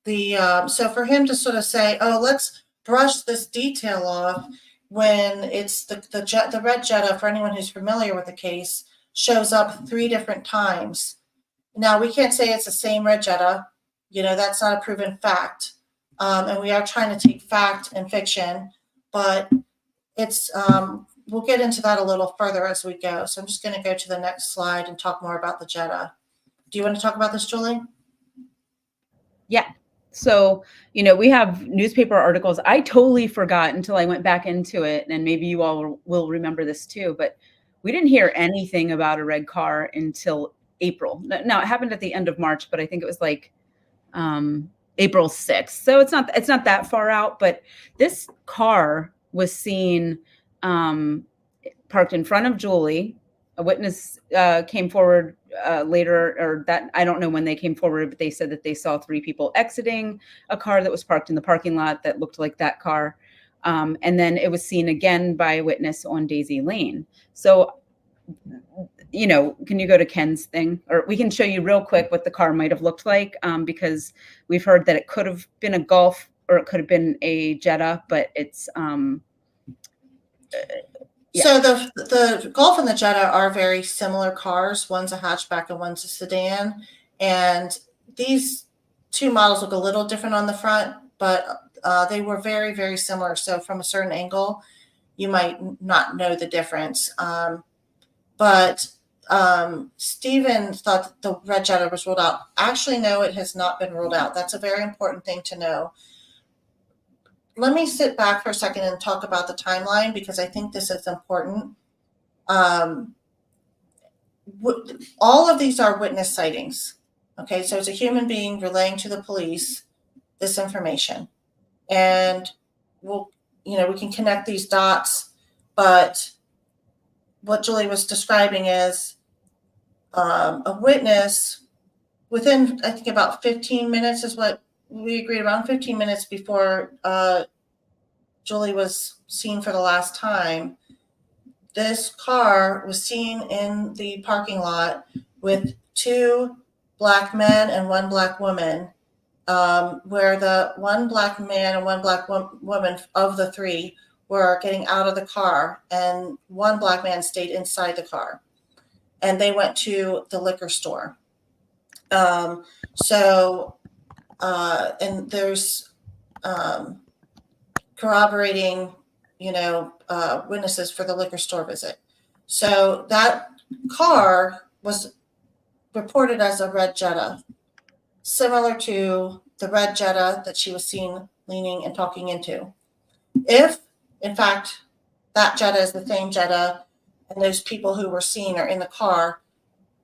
so for him to sort of say, oh, let's brush this detail off, when it's the red Jetta, for anyone who's familiar with the case, shows up 3 different times. Now, we can't say it's the same red Jetta. That's not a proven fact. And we are trying to take fact and fiction, but it's we'll get into that a little further as we go. So I'm just going to go to the next slide and talk more about the Jetta. Do you want to talk about this, Julie? Yeah. So, we have newspaper articles. I totally forgot until I went back into it, and maybe you all will remember this too, but we didn't hear anything about a red car until April. Now, it happened at the end of March, but I think it was like April 6th. So it's not that far out, but this car was seen parked in front of Julie. A witness came forward later, or that I don't know when they came forward, but they said that they saw 3 people exiting a car that was parked in the parking lot that looked like that car. And then it was seen again by a witness on Daisy Lane. So, can you go to Ken's thing? Or we can show you real quick what the car might have looked like, because we've heard that it could have been a Golf or it could have been a Jetta, but it's yeah. So the Golf and the Jetta are very similar cars. One's a hatchback and one's a sedan. And these 2 models look a little different on the front, but they were very, very similar. So from a certain angle, you might not know the difference. But Stephen thought that the red Jetta was ruled out. Actually, no, it has not been ruled out. That's a very important thing to know. Let me sit back for a second and talk about the timeline, because I think this is important. All of these are witness sightings. Okay, so it's a human being relaying to the police this information. And we can connect these dots, but what Julie was describing is a witness within, I think, about 15 minutes is what we agreed, around 15 minutes before Julie was seen for the last time. This car was seen in the parking lot with 2 black men and 1 black woman, where the 1 black man and 1 black woman of the 3 were getting out of the car, and 1 black man stayed inside the car, and they went to the liquor store. And there's corroborating, witnesses for the liquor store visit. So that car was reported as a red Jetta, similar to the red Jetta that she was seen leaning and talking into. If, in fact, that Jetta is the same Jetta and those people who were seen are in the car,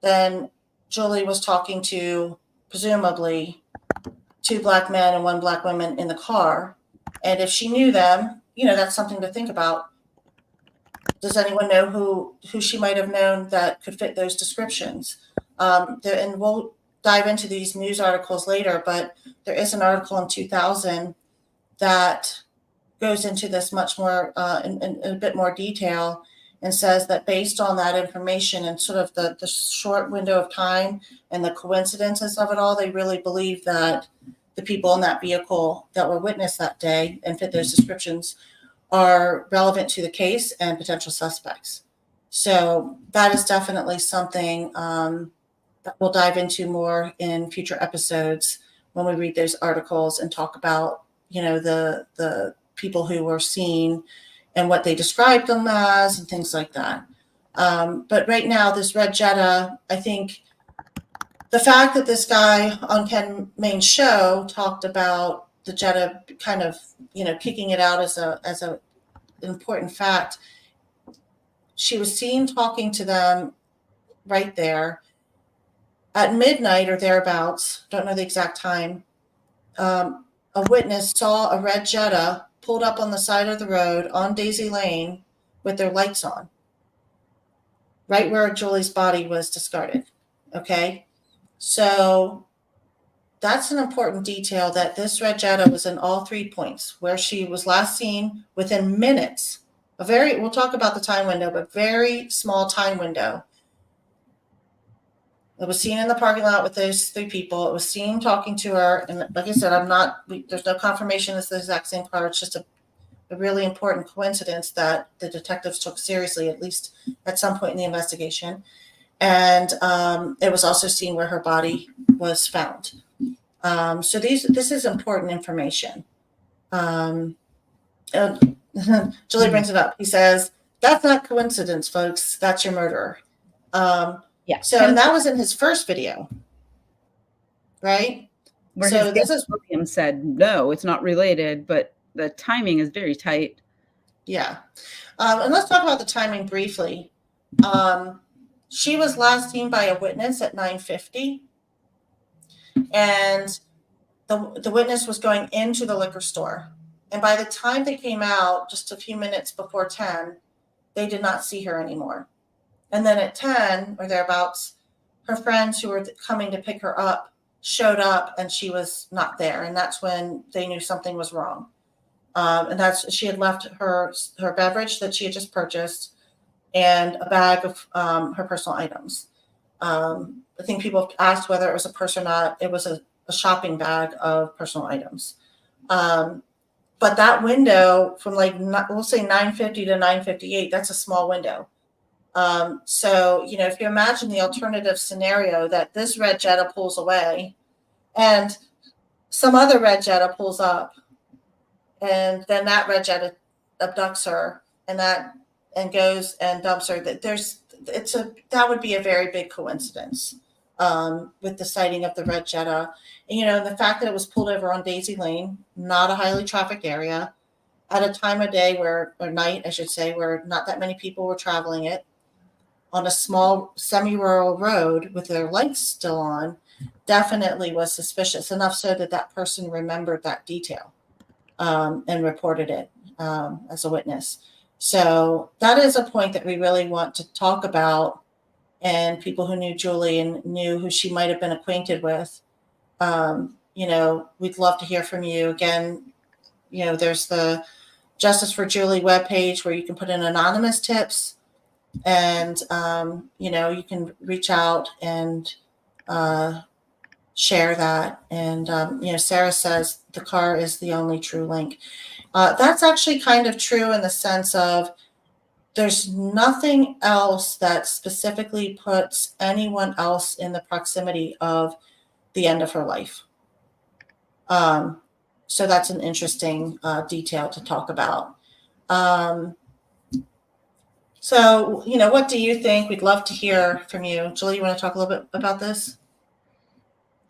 then Julie was talking to, presumably, 2 black men and 1 black woman in the car. And if she knew them, that's something to think about. Does anyone know who she might have known that could fit those descriptions? And we'll dive into these news articles later, but there is an article in 2000 that goes into this much more in a bit more detail, and says that based on that information and sort of the short window of time and the coincidences of it all, they really believe that the people in that vehicle that were witnessed that day and fit those descriptions are relevant to the case and potential suspects. So that is definitely something that we'll dive into more in future episodes when we read those articles and talk about, the people who were seen and what they described them as and things like that. But right now, this red Jetta, I think the fact that this guy on Ken Main's show talked about the Jetta kind of, kicking it out as an important fact. She was seen talking to them right there at midnight or thereabouts. Don't know the exact time. A witness saw a red Jetta pulled up on the side of the road on Daisy Lane with their lights on, right where Julie's body was discarded. Okay. So that's an important detail, that this red Jetta was in all 3 points where she was last seen within minutes. We'll talk about the time window, but very small time window. It was seen in the parking lot with those 3 people. It was seen talking to her. And like I said, there's no confirmation it's the exact same car. It's just a really important coincidence that the detectives took seriously, at least at some point in the investigation. And it was also seen where her body was found. So this is important information. Julie brings it up. He says, that's not coincidence, folks. That's your murderer. Yeah. So that was in his first video, right? Where so his guest William said, no, it's not related, but the timing is very tight. Yeah. And let's talk about the timing briefly. She was last seen by a witness at 9:50. And the witness was going into the liquor store. And by the time they came out, just a few minutes before 10, they did not see her anymore. And then at 10 or thereabouts, her friends who were coming to pick her up showed up and she was not there. And that's when they knew something was wrong. And she had left her beverage that she had just purchased and a bag of her personal items. I think people asked whether it was a purse or not. It was a shopping bag of personal items. But that window from we'll say 9:50 to 9:58, that's a small window. So, if you imagine the alternative scenario that this red Jetta pulls away and some other red Jetta pulls up, and then that red Jetta abducts her and goes and dumps her, that would be a very big coincidence with the sighting of the red Jetta. And the fact that it was pulled over on Daisy Lane, not a highly trafficked area, at a time of day or night, I should say, where not that many people were traveling it, on a small semi-rural road with their lights still on, definitely was suspicious, enough so that person remembered that detail and reported it as a witness. So that is a point that we really want to talk about, and people who knew Julie and knew who she might have been acquainted with, we'd love to hear from you. Again, there's the Justice for Julie webpage where you can put in anonymous tips, and you can reach out and share that. And Sarah says the car is the only true link. That's actually kind of true in the sense of there's nothing else that specifically puts anyone else in the proximity of the end of her life. So that's an interesting detail to talk about. So, what do you think? We'd love to hear from you. Julie, you want to talk a little bit about this?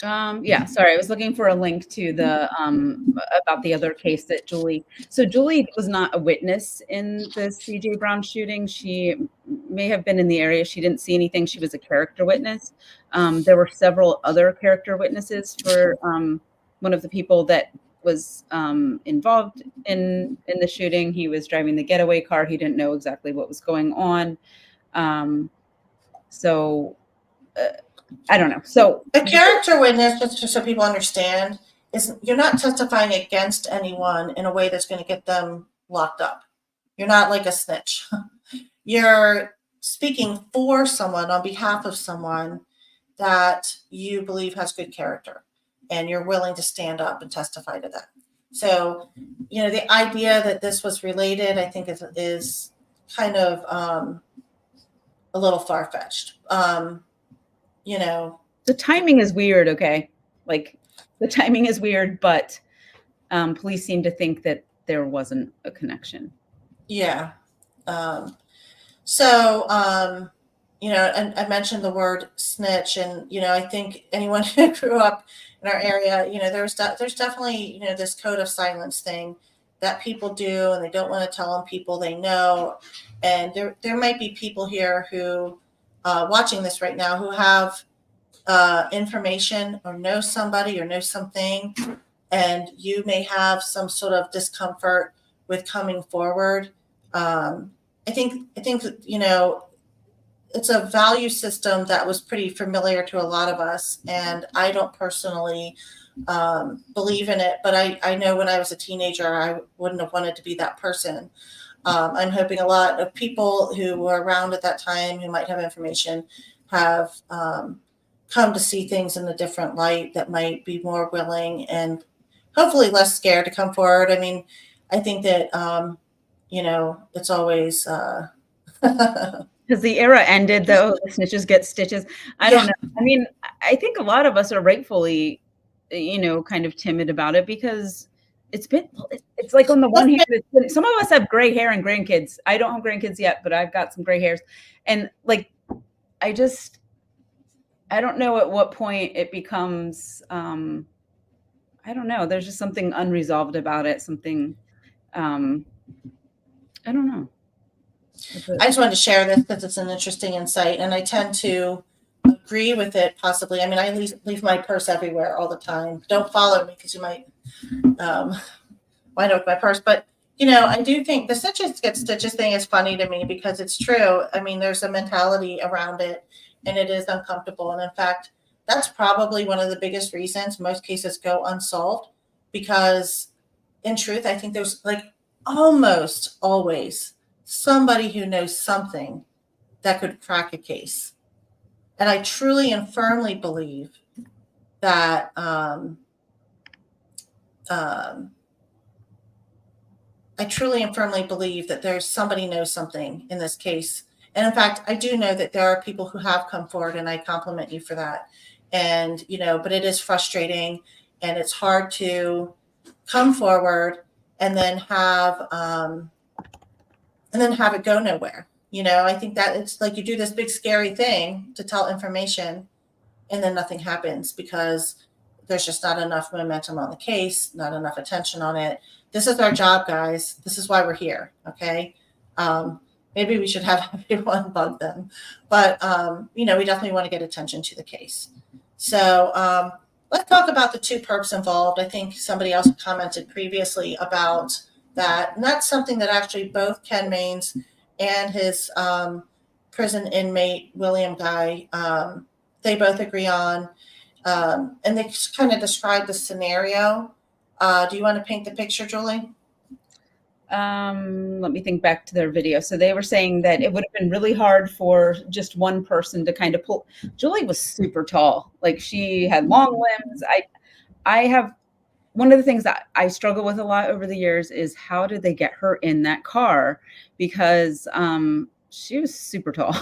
Yeah, sorry, I was looking for a link to the about the other case that Julie was not a witness in the CJ Brown shooting. She may have been in the area. She didn't see anything. She was a character witness. There were several other character witnesses for one of the people that was involved in the shooting. He was driving the getaway car. He didn't know exactly what was going on. I don't know. So a character witness, just so people understand, is you're not testifying against anyone in a way that's going to get them locked up. You're not like a snitch. You're speaking for someone on behalf of someone that you believe has good character, and you're willing to stand up and testify to that. So, the idea that this was related, I think is kind of a little far-fetched. You know, The timing is weird. Okay. Like the timing is weird, but police seem to think that there wasn't a connection. yeah. So, and I mentioned the word snitch, and I think anyone who grew up in our area, there's definitely this code of silence thing that people do, and they don't want to tell on people they know, and there might be people here who watching this right now who have information or know somebody or know something, and you may have some sort of discomfort with coming forward. I think it's a value system that was pretty familiar to a lot of us, and I don't personally believe in it, but I know when I was a teenager, I wouldn't have wanted to be that person. I'm hoping a lot of people who were around at that time who might have information have come to see things in a different light, that might be more willing and hopefully less scared to come forward. I mean, I think that it's always Because the era ended, though, the snitches get stitches. I don't know. I mean, I think a lot of us are rightfully, kind of timid about it, because it's like, on the one hand, some of us have gray hair and grandkids. I don't have grandkids yet, but I've got some gray hairs. And like, I don't know at what point it becomes, I don't know. There's just something unresolved about it. Something, I don't know. I just wanted to share this because it's an interesting insight, and I tend to agree with it possibly. I mean, I leave my purse everywhere all the time. Don't follow me because you might wind up with my purse. But, I do think the stitches get stitches thing is funny to me because it's true. I mean, there's a mentality around it, and it is uncomfortable. And in fact, that's probably one of the biggest reasons most cases go unsolved, because in truth, I think there's like almost always somebody who knows something that could crack a case. And I truly and firmly believe that there's somebody knows something in this case. And in fact, I do know that there are people who have come forward, and I compliment you for that. And, but it is frustrating, and it's hard to come forward and then have it go nowhere. I think that it's like you do this big scary thing to tell information, and then nothing happens because there's just not enough momentum on the case, not enough attention on it. This is our job, guys. This is why we're here. Okay. Maybe we should have everyone bug them, but we definitely want to get attention to the case. So let's talk about the two perps involved. I think somebody else commented previously about that. And that's something that actually both Ken Maines and his prison inmate, William Guy, they both agree on. And they kind of describe the scenario. Do you want to paint the picture, Julie? Let me think back to their video. So they were saying that it would have been really hard for just one person to kind of pull. Julie was super tall. Like, she had long limbs. I have one of the things that I struggle with a lot over the years is how did they get her in that car? Because she was super tall.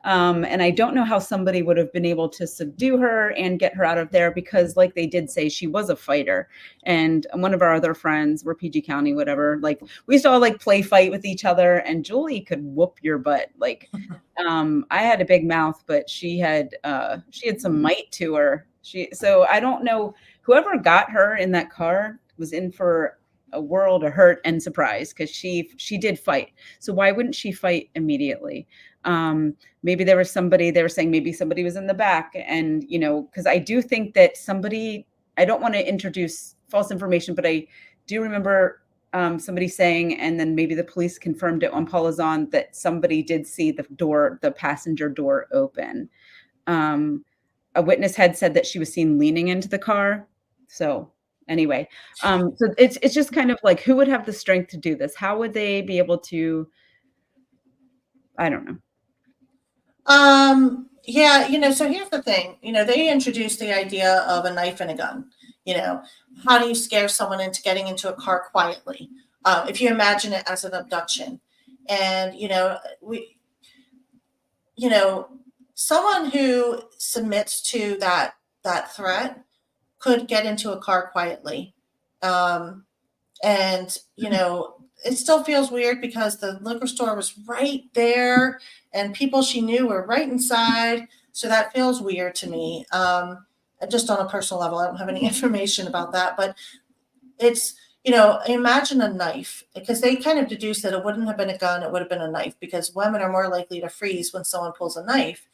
And I don't know how somebody would have been able to subdue her and get her out of there, because like they did say, she was a fighter. And one of our other friends, we're PG County, whatever, like we used to all play fight with each other, and Julie could whoop your butt. I had a big mouth, but she had some might to her. So I don't know, whoever got her in that car was in for a world of hurt and surprise, because she did fight. So why wouldn't she fight immediately? Maybe they were saying maybe somebody was in the back, and because I do think that I don't want to introduce false information, but I do remember somebody saying, and then maybe the police confirmed it on Paula's on, that somebody did see the passenger door open. A witness had said that she was seen leaning into the car. So anyway, so it's just kind of like, who would have the strength to do this? How would they be able to? I don't know. Yeah, so here's the thing. They introduced the idea of a knife and a gun. How do you scare someone into getting into a car quietly? If you imagine it as an abduction, and someone who submits to that threat could get into a car quietly. And, it still feels weird because the liquor store was right there and people she knew were right inside. So that feels weird to me. Just on a personal level, I don't have any information about that, but it's, imagine a knife, because they kind of deduced that it wouldn't have been a gun, it would have been a knife, because women are more likely to freeze when someone pulls a knife.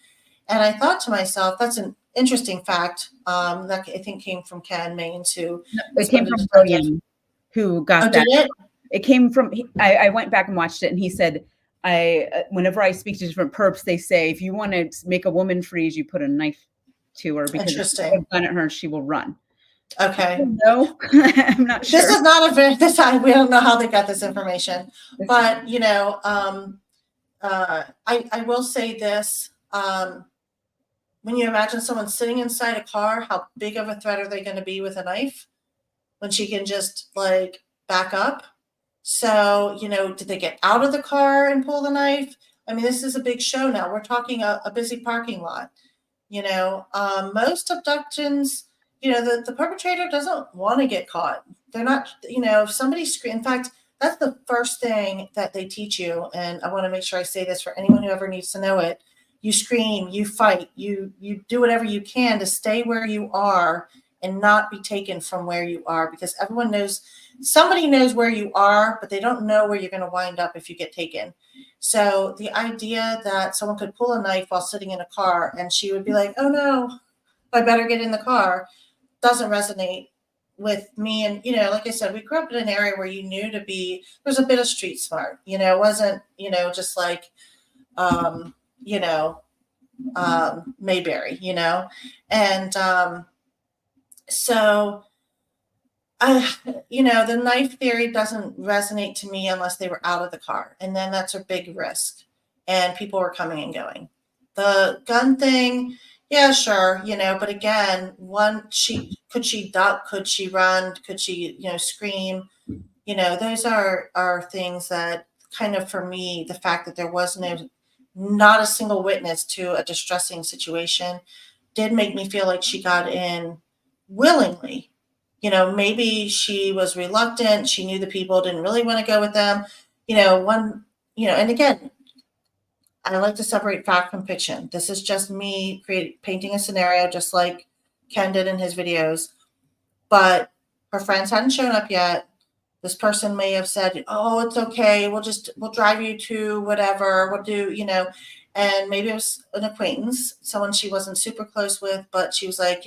And I thought to myself, that's an interesting fact, that I think came from Ken Maines, who It came from William, who got Oh, that. did it? It came from, I went back and watched it, and he said, whenever I speak to different perps, they say, if you want to make a woman freeze, you put a knife to her, because if you Interesting. put a gun at her, she will run. Okay. No, I'm not sure. This is not a very, we don't know how they got this information, but, I will say this, when you imagine someone sitting inside a car, how big of a threat are they going to be with a knife when she can just like back up? So, did they get out of the car and pull the knife? I mean, this is a big show now. We're talking a busy parking lot. Most abductions, the perpetrator doesn't want to get caught. They're not, if somebody in fact, that's the first thing that they teach you. And I want to make sure I say this for anyone who ever needs to know it. You scream, you fight, you do whatever you can to stay where you are and not be taken from where you are, because everyone knows, somebody knows where you are, but they don't know where you're going to wind up if you get taken. So the idea that someone could pull a knife while sitting in a car and she would be like, oh no, I better get in the car, doesn't resonate with me. And, like I said, we grew up in an area where you knew to be, there's a bit of street smart, it wasn't, just like, Mayberry, and so the knife theory doesn't resonate to me unless they were out of the car, and then that's a big risk and people were coming and going. The gun thing, yeah, sure, but again, could she duck, could she run, could she scream, those are things that kind of, for me, the fact that there was not a single witness to a distressing situation did make me feel like she got in willingly. Maybe she was reluctant. She knew the people didn't really want to go with them. And again, I like to separate fact from fiction. This is just me painting a scenario, just like Ken did in his videos. But her friends hadn't shown up yet. This person may have said, oh, it's okay. We'll drive you to whatever. We'll do, and maybe it was an acquaintance, someone she wasn't super close with, but she was like,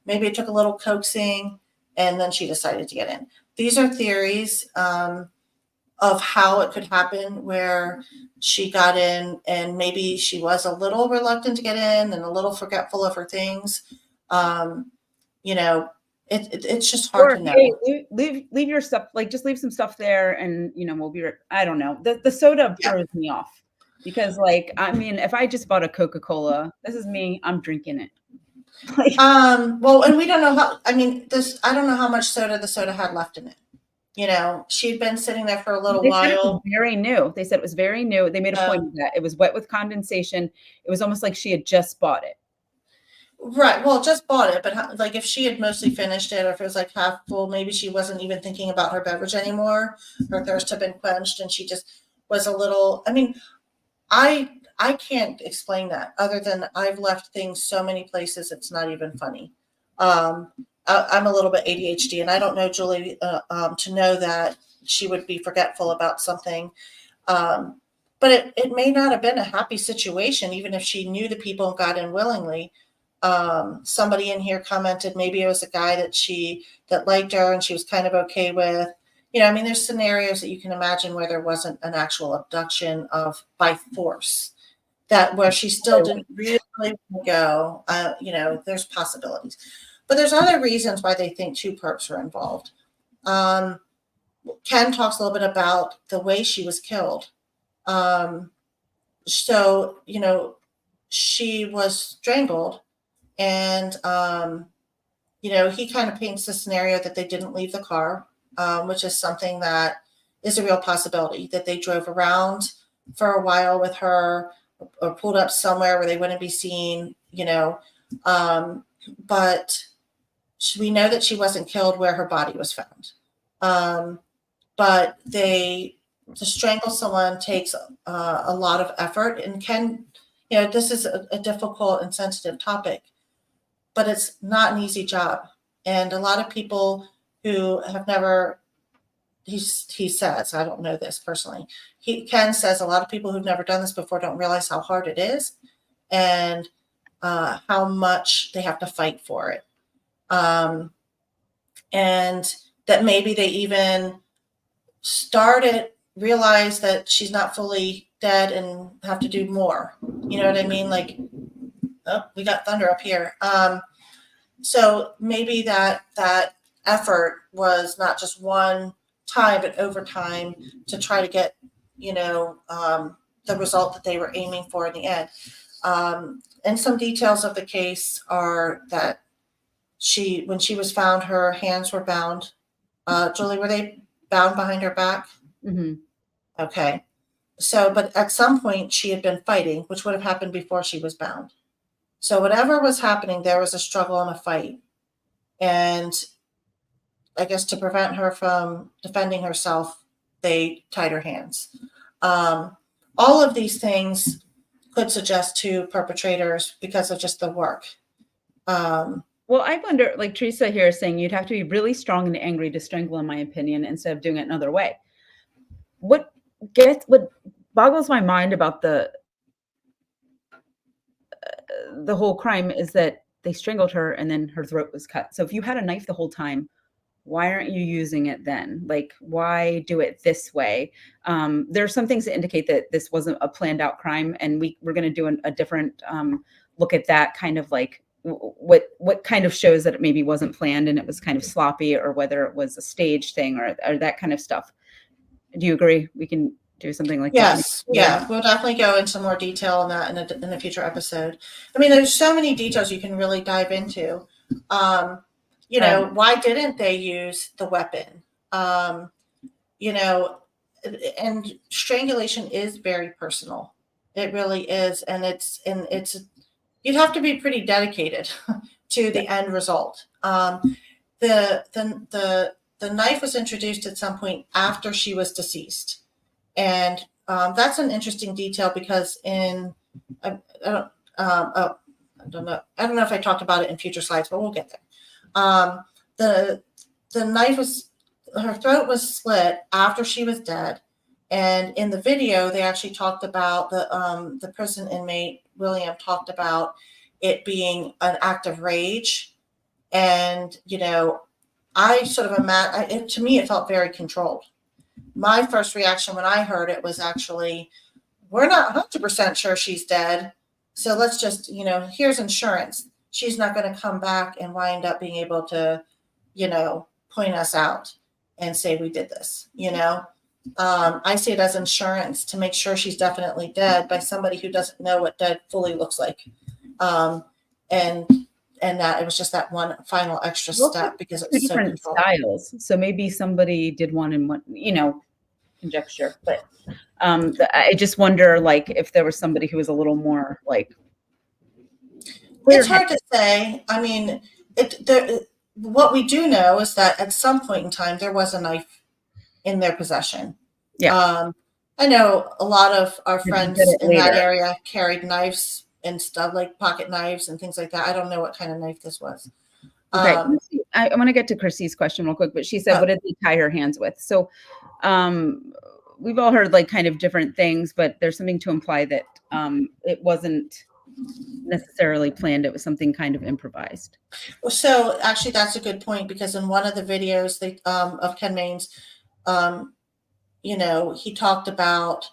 maybe it took a little coaxing and then she decided to get in. These are theories of how it could happen, where she got in and maybe she was a little reluctant to get in and a little forgetful of her things. It's just hard to know. Hey, leave your stuff, like just leave some stuff there, and we'll be. I don't know. The soda throws me off, because if I just bought a Coca-Cola, this is me, I'm drinking it. Well, and we don't know how. I don't know how much soda the soda had left in it. She'd been sitting there for a little while. Said it was very new. They said it was very new. They made a point of that. It was wet with condensation. It was almost like she had just bought it. Right. Well, just bought it, but like if she had mostly finished it, or if it was like half full, maybe she wasn't even thinking about her beverage anymore. Her thirst had been quenched, and she just was a little. I can't explain that, other than I've left things so many places it's not even funny. I'm a little bit ADHD, and I don't know Julie to know that she would be forgetful about something. But it may not have been a happy situation, even if she knew the people and got in willingly. Somebody in here commented maybe it was a guy that liked her and she was kind of okay with. There's scenarios that you can imagine where there wasn't an actual abduction by force, where she still didn't really want to go. There's possibilities, but there's other reasons why they think two perps were involved. Ken talks a little bit about the way she was killed. So she was strangled. And, he kind of paints the scenario that they didn't leave the car, which is something that is a real possibility, that they drove around for a while with her. or pulled up somewhere where they wouldn't be seen, but we know that she wasn't killed where her body was found. But to strangle someone takes a lot of effort and this is a difficult and sensitive topic, but it's not an easy job. And a lot of people who have never, he says, I don't know this personally, Ken says a lot of people who've never done this before don't realize how hard it is and how much they have to fight for it. And that maybe they even realize that she's not fully dead and have to do more. You know what I mean? Like, oh, we got thunder up here. So maybe that effort was not just one time, but over time to try to get, the result that they were aiming for in the end. And some details of the case are that when she was found, her hands were bound. Julie, were they bound behind her back? Mm-hmm. Okay. So, but at some point she had been fighting, which would have happened before she was bound. So whatever was happening, there was a struggle and a fight. And I guess to prevent her from defending herself, they tied her hands. All of these things could suggest to perpetrators because of just the work. Well, I wonder, like Teresa here is saying, you'd have to be really strong and angry to strangle, in my opinion, instead of doing it another way. What boggles my mind about the whole crime is that they strangled her and then her throat was cut. So if you had a knife the whole time, why aren't you using it then? Like, why do it this way? There are some things that indicate that this wasn't a planned out crime, and we're going to do a different look at that, kind of like what kind of shows that it maybe wasn't planned and it was kind of sloppy, or whether it was a stage thing or that kind of stuff. Do you agree? We can do something like that. Yes. Yeah. We'll definitely go into more detail on that in a future episode. I mean, there's so many details you can really dive into. Why didn't they use the weapon? And strangulation is very personal. It really is. And it's you'd have to be pretty dedicated to the end result. The knife was introduced at some point after she was deceased. And that's an interesting detail because I don't know if I talked about it in future slides, but we'll get there. The knife her throat was slit after she was dead. And in the video, they actually talked about the prison inmate, William, talked about it being an act of rage. And, I sort of imagine, to me, it felt very controlled. My first reaction when I heard it was actually, we're not 100% sure she's dead. So let's just, here's insurance. She's not going to come back and wind up being able to, point us out and say we did this, I see it as insurance to make sure she's definitely dead by somebody who doesn't know what dead fully looks like. And that it was just that one final extra step because it's so different styles. So maybe somebody did one in one, conjecture, but I just wonder, like, if there was somebody who was a little more like. It's hard to say. I mean, what we do know is that at some point in time there was a knife in their possession. Yeah. I know a lot of our friends in that area carried knives and stuff, like pocket knives and things like that. I don't know what kind of knife this was. Okay. I want to get to Chrissy's question real quick, but she said, what did they tie her hands with? So we've all heard like kind of different things, but there's something to imply that it wasn't necessarily planned. It was something kind of improvised. So actually that's a good point, because in one of the videos of Ken Main's, he talked about,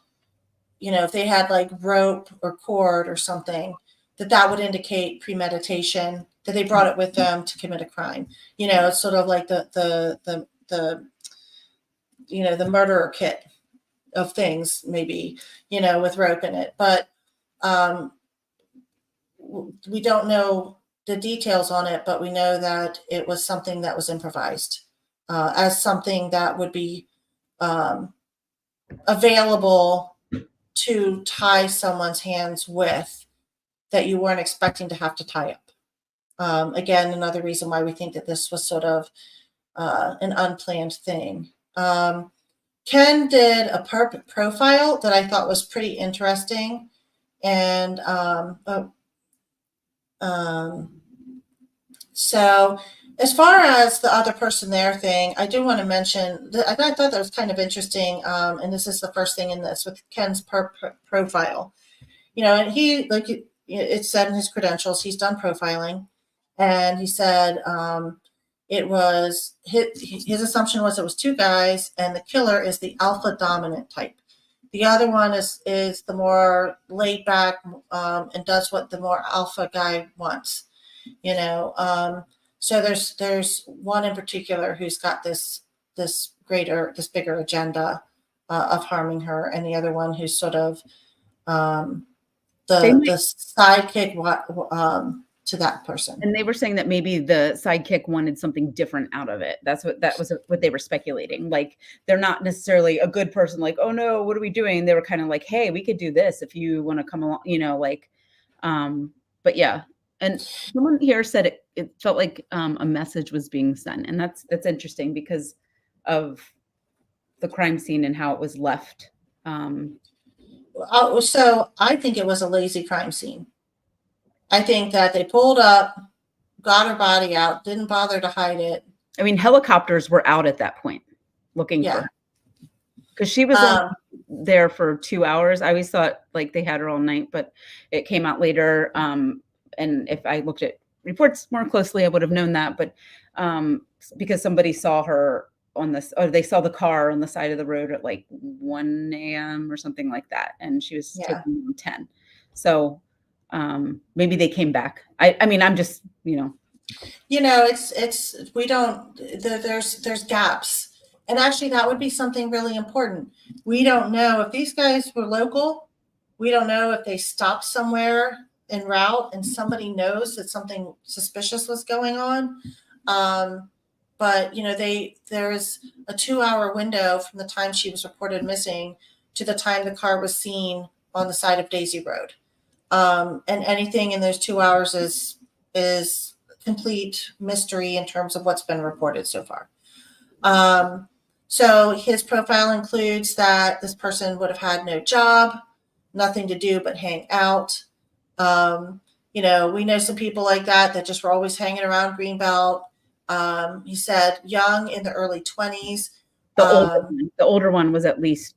if they had like rope or cord or something, that would indicate premeditation, that they brought it with them to commit a crime. It's sort of like the murderer kit of things, maybe, with rope in it. But we don't know the details on it, but we know that it was something that was improvised as something that would be available to tie someone's hands with that you weren't expecting to have to tie up. Again, another reason why we think that this was sort of an unplanned thing. Ken did a perp profile that I thought was pretty interesting. And so as far as the other person there thing, I do want to mention that I thought that was kind of interesting. And this is the first thing in this with Ken's profile. And he, like it said in his credentials, he's done profiling. And he said it was his assumption was it was two guys, and the killer is the alpha dominant type. The other one is the more laid back and does what the more alpha guy wants. So there's one in particular who's got this bigger agenda of harming her, and the other one who's sort of the sidekick to that person. And they were saying that maybe the sidekick wanted something different out of it. That was what they were speculating. Like, they're not necessarily a good person, like, oh no, what are we doing? They were kind of like, hey, we could do this if you want to come along, but yeah. And someone here said it felt like a message was being sent. And that's interesting because of the crime scene and how it was left. So I think it was a lazy crime scene. I think that they pulled up, got her body out, didn't bother to hide it. I mean, helicopters were out at that point looking for her. Because she was there for 2 hours. I always thought like they had her all night, but it came out later. And if I looked at reports more closely, I would have known that. But because somebody saw her or they saw the car on the side of the road at like 1 a.m. or something like that. And she was taking around 10. So maybe they came back. I mean, I'm just, it's we don't, there's gaps. And actually that would be something really important. We don't know if these guys were local. We don't know if they stopped somewhere en route and somebody knows that something suspicious was going on. But there's a 2-hour window from the time she was reported missing to the time the car was seen on the side of Daisy Road. And anything in those 2 hours is complete mystery in terms of what's been reported so far. So his profile includes that this person would have had no job, nothing to do but hang out. We know some people like that just were always hanging around Greenbelt. He said young, in the early 20s. The older one was at least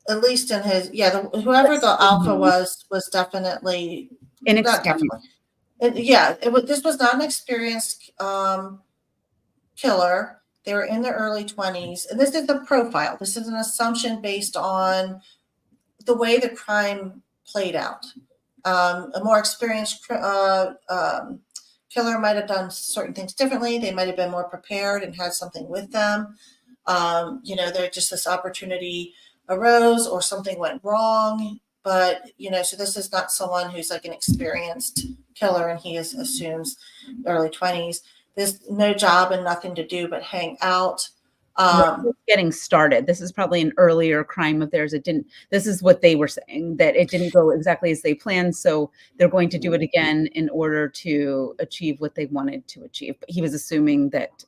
in his, whoever the alpha was definitely inexperienced. This was not an experienced killer. They were in their early 20s, and this is the profile. This is an assumption based on the way the crime played out. A more experienced killer might have done certain things differently. They might have been more prepared and had something with them. There just this opportunity arose or something went wrong. But, so this is not someone who's like an experienced killer and he assumes early 20s. There's no job and nothing to do but hang out. Getting started. This is probably an earlier crime of theirs. This is what they were saying, that it didn't go exactly as they planned. So they're going to do it again in order to achieve what they wanted to achieve. But he was assuming that,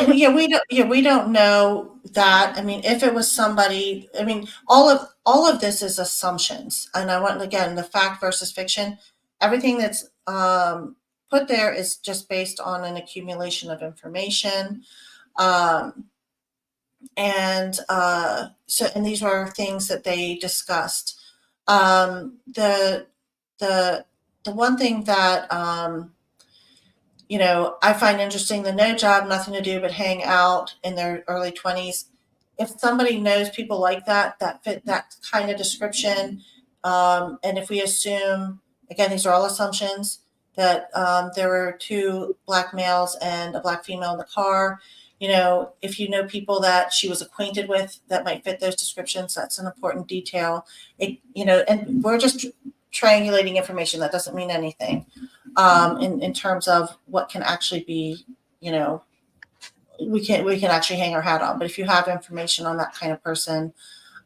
we don't know that. I mean, if it was somebody, I mean, all of this is assumptions. And I want, again, the fact versus fiction, everything that's put there is just based on an accumulation of information. And these were things that they discussed. The one thing that, I find interesting, the no job, nothing to do but hang out in their early 20s. If somebody knows people like that fit that kind of description, and if we assume, again, these are all assumptions, that there were 2 black males and a black female in the car, if you know people that she was acquainted with that might fit those descriptions, that's an important detail. And we're just triangulating information. That doesn't mean anything in terms of what can actually be, we can actually hang our hat on. But if you have information on that kind of person,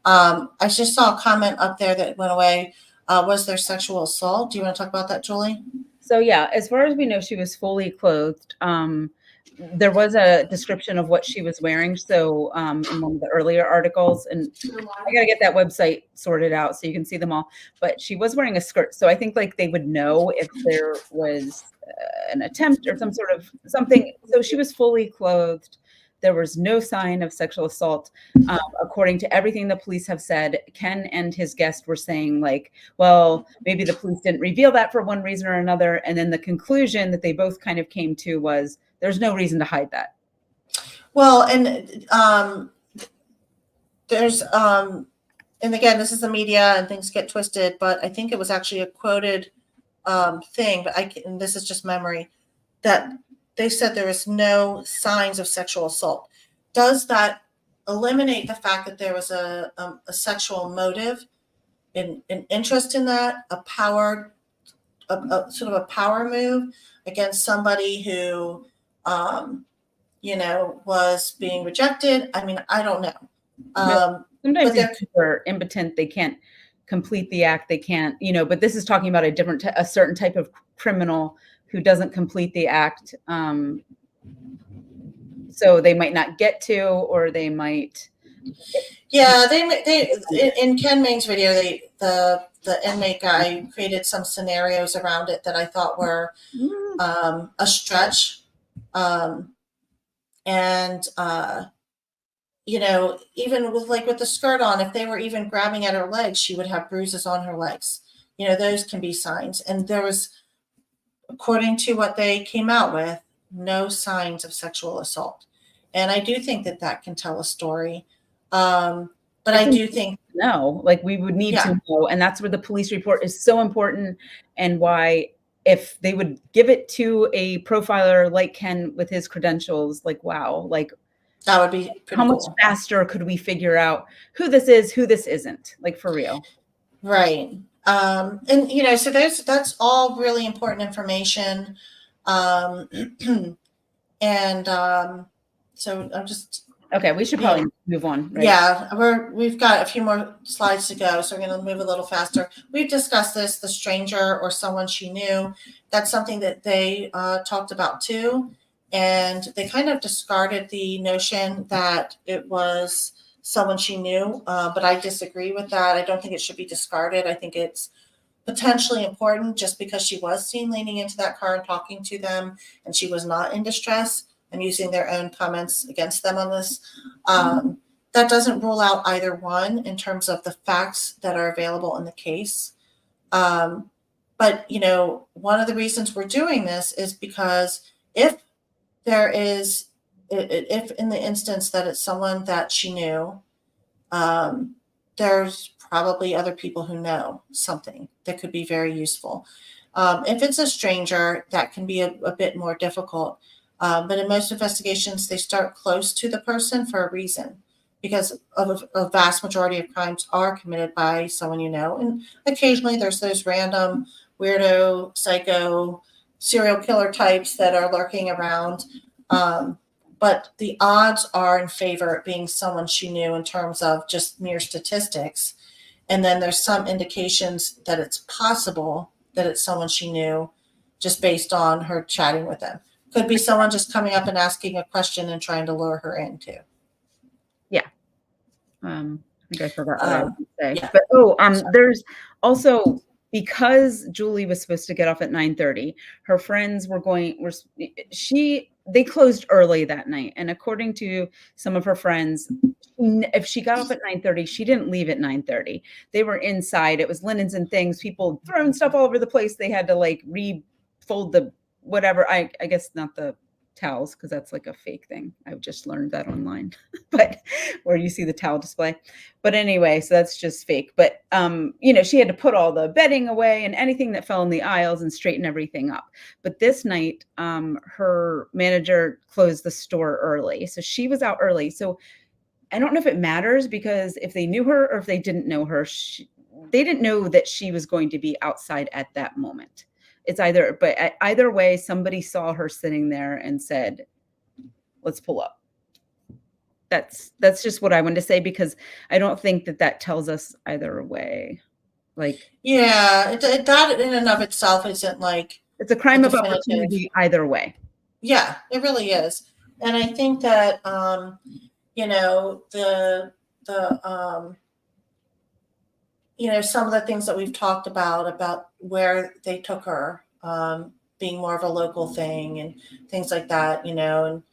I just saw a comment up there that went away. Was there sexual assault? Do you want to talk about that, Julie? So yeah, as far as we know, she was fully clothed. There was a description of what she was wearing. So in one of the earlier articles, and I got to get that website sorted out so you can see them all. But she was wearing a skirt. So I think like they would know if there was an attempt or some sort of something. So she was fully clothed. There was no sign of sexual assault. According to everything the police have said, Ken and his guest were saying, like, well, maybe the police didn't reveal that for one reason or another. And then the conclusion that they both kind of came to was there's no reason to hide that. Well, and there's, and again, this is the media and things get twisted, but I think it was actually a quoted thing, but and this is just memory, that they said there is no signs of sexual assault. Does that eliminate the fact that there was a sexual motive, an interest in that, a power, sort of a power move against somebody who, was being rejected? I mean, I don't know. Sometimes these people are impotent. They can't complete the act. They can't, but this is talking about a certain type of criminal who doesn't complete the act. So they might not get to, or they might. Yeah, they in Ken Main's video, the inmate guy created some scenarios around it that I thought were a stretch. Even with the skirt on, if they were even grabbing at her legs, she would have bruises on her legs. Those can be signs. And there was, according to what they came out with, no signs of sexual assault. And I do think that can tell a story. But I do think we would need to know. And that's where the police report is so important, and why, if they would give it to a profiler like Ken with his credentials, wow, that would be how much faster could we figure out who this is, who this isn't, for real. Right. And so that's all really important information. So I'm just okay. We should probably move on. Right? Yeah, we've got a few more slides to go, so we're going to move a little faster. We've discussed this: the stranger or someone she knew. That's something that they talked about too, and they kind of discarded the notion that it was someone she knew. But I disagree with that. I don't think it should be discarded. I think it's potentially important, just because she was seen leaning into that car and talking to them, and she was not in distress. I'm using their own comments against them on this. That doesn't rule out either one in terms of the facts that are available in the case. But one of the reasons we're doing this is because if in the instance that it's someone that she knew, there's probably other people who know something that could be very useful. If it's a stranger, that can be a bit more difficult. But in most investigations, they start close to the person for a reason, because a vast majority of crimes are committed by someone you know. And occasionally there's those random weirdo, psycho, serial killer types that are lurking around. But the odds are in favor of being someone she knew in terms of just mere statistics. And then there's some indications that it's possible that it's someone she knew just based on her chatting with them. Could be someone just coming up and asking a question and trying to lure her in too. Yeah. I think I forgot what I was going to say. Yeah. But there's also, because Julie was supposed to get off at 9:30, her friends they closed early that night. And according to some of her friends, if she got off at 9:30, she didn't leave at 9:30. They were inside. It was linens and things, people throwing stuff all over the place. They had to refold the whatever. I guess not the towels, because that's a fake thing. I've just learned that online, but where you see the towel display. But anyway, so that's just fake. But she had to put all the bedding away and anything that fell in the aisles and straighten everything up. But this night, her manager closed the store early, so she was out early. So I don't know if it matters, because if they knew her or if they didn't know her, they didn't know that she was going to be outside at that moment. It's either way, somebody saw her sitting there and said, let's pull up. That's just what I wanted to say, because I don't think that tells us either way. Like, Yeah, that in and of itself isn't like it's a a crime of definitive. opportunity either way. Yeah, it really is. And I think that the some of the things that we've talked about where they took her, being more of a local thing and things like that, and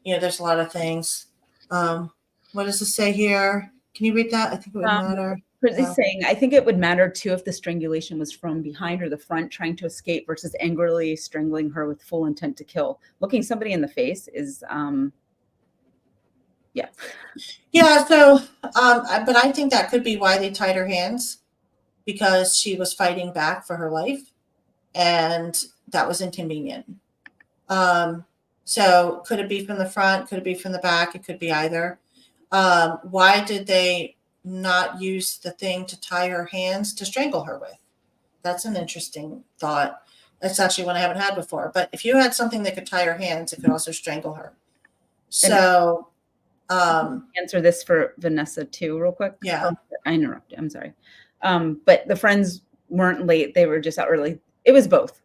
there's a lot of things. What does it say here? Can you read that? I think it would Um, matter. It's saying, I think it would matter too if the strangulation was from behind or the front, trying to escape versus angrily strangling her with full intent to kill. Looking somebody in the face is, yeah. Yeah, so, but I think that could be why they tied her hands, because she was fighting back for her life, and that was inconvenient. So could it be from the front? Could it be from the back? It could be either. Why did they not use the thing to tie her hands to strangle her with? That's an interesting thought. That's actually one I haven't had before. But if you had something that could tie her hands, it could also strangle her. So, answer this for Vanessa too, real quick. yeah. I interrupted. I'm sorry. But the friends weren't late. They were just out early. It was both.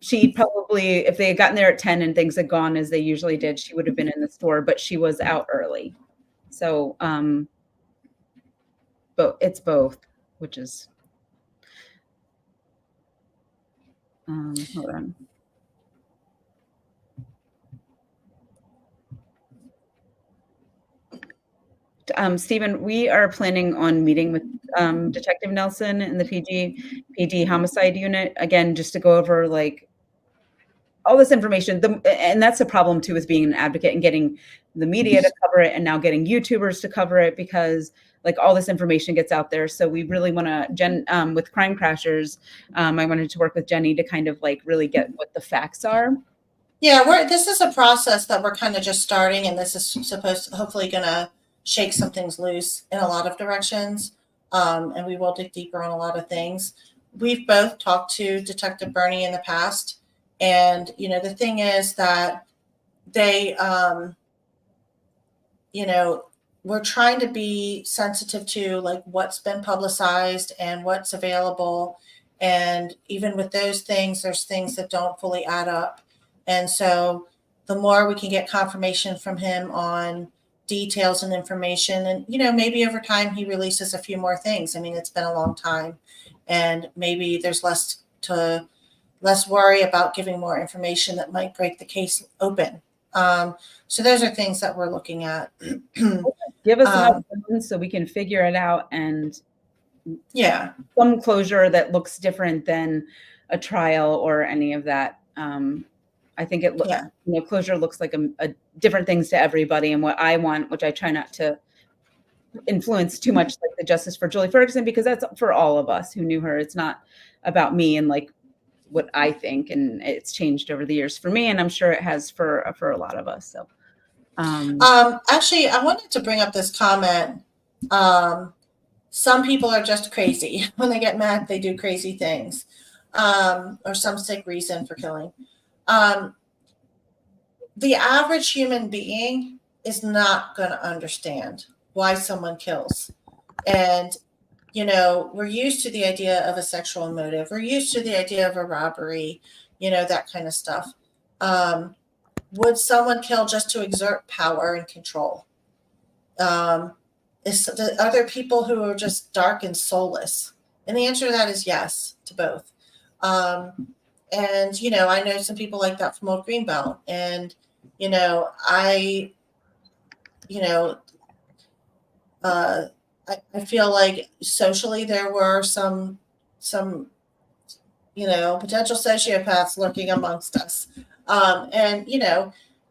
She probably, if they had gotten there at 10 and things had gone as they usually did, she would have been in the store, but she was out early. So, but it's both, which is, hold on. Stephen, we are planning on meeting with Detective Nelson in the PD homicide unit again, just to go over like all this information. And that's a problem too, with being an advocate and getting the media to cover it, and now getting YouTubers to cover it, because like all this information gets out there. So we really want to, with Crime Crashers, I wanted to work with Jenny to kind of like really get what the facts are. Yeah, this is a process that we're kind of just starting, and this is supposed to hopefully going to shake some things loose in a lot of directions. And we will dig deeper on a lot of things. We've both talked to Detective Bernie in the past, and the thing is that they, we're trying to be sensitive to like what's been publicized and what's available, and even with those things, there's things that don't fully add up. And so the more we can get confirmation from him on details and information, and maybe over time he releases a few more things. I mean, it's been a long time, and maybe there's less worry about giving more information that might break the case open. So those are things that we're looking at. Give us enough so we can figure it out, and yeah, some closure that looks different than a trial or any of that. I think closure looks like a different things to everybody, and what I want, which I try not to influence too much, like the justice for Julie Ferguson, because that's for all of us who knew her. It's not about me and like what I think, and it's changed over the years for me, and I'm sure it has for a lot of us. So, actually, I wanted to bring up this comment. Some people are just crazy. When they get mad, they do crazy things, or some sick reason for killing. The average human being is not going to understand why someone kills. And, we're used to the idea of a sexual motive. We're used to the idea of a robbery, that kind of stuff. Would someone kill just to exert power and control? Are there people who are just dark and soulless? And the answer to that is yes, to both. And, I know some people like that from old Greenbelt. And, I feel like socially there were some potential sociopaths lurking amongst us. And,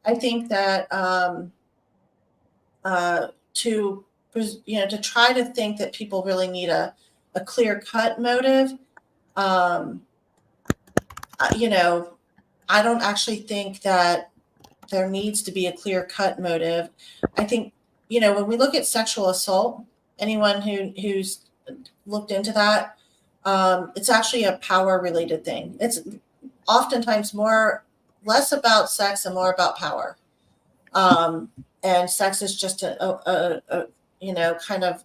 I think that to try to think that people really need a clear cut motive, I don't actually think that there needs to be a clear cut motive. I think, when we look at sexual assault, anyone who's looked into that, it's actually a power related thing. It's oftentimes less about sex and more about power. And sex is just a kind of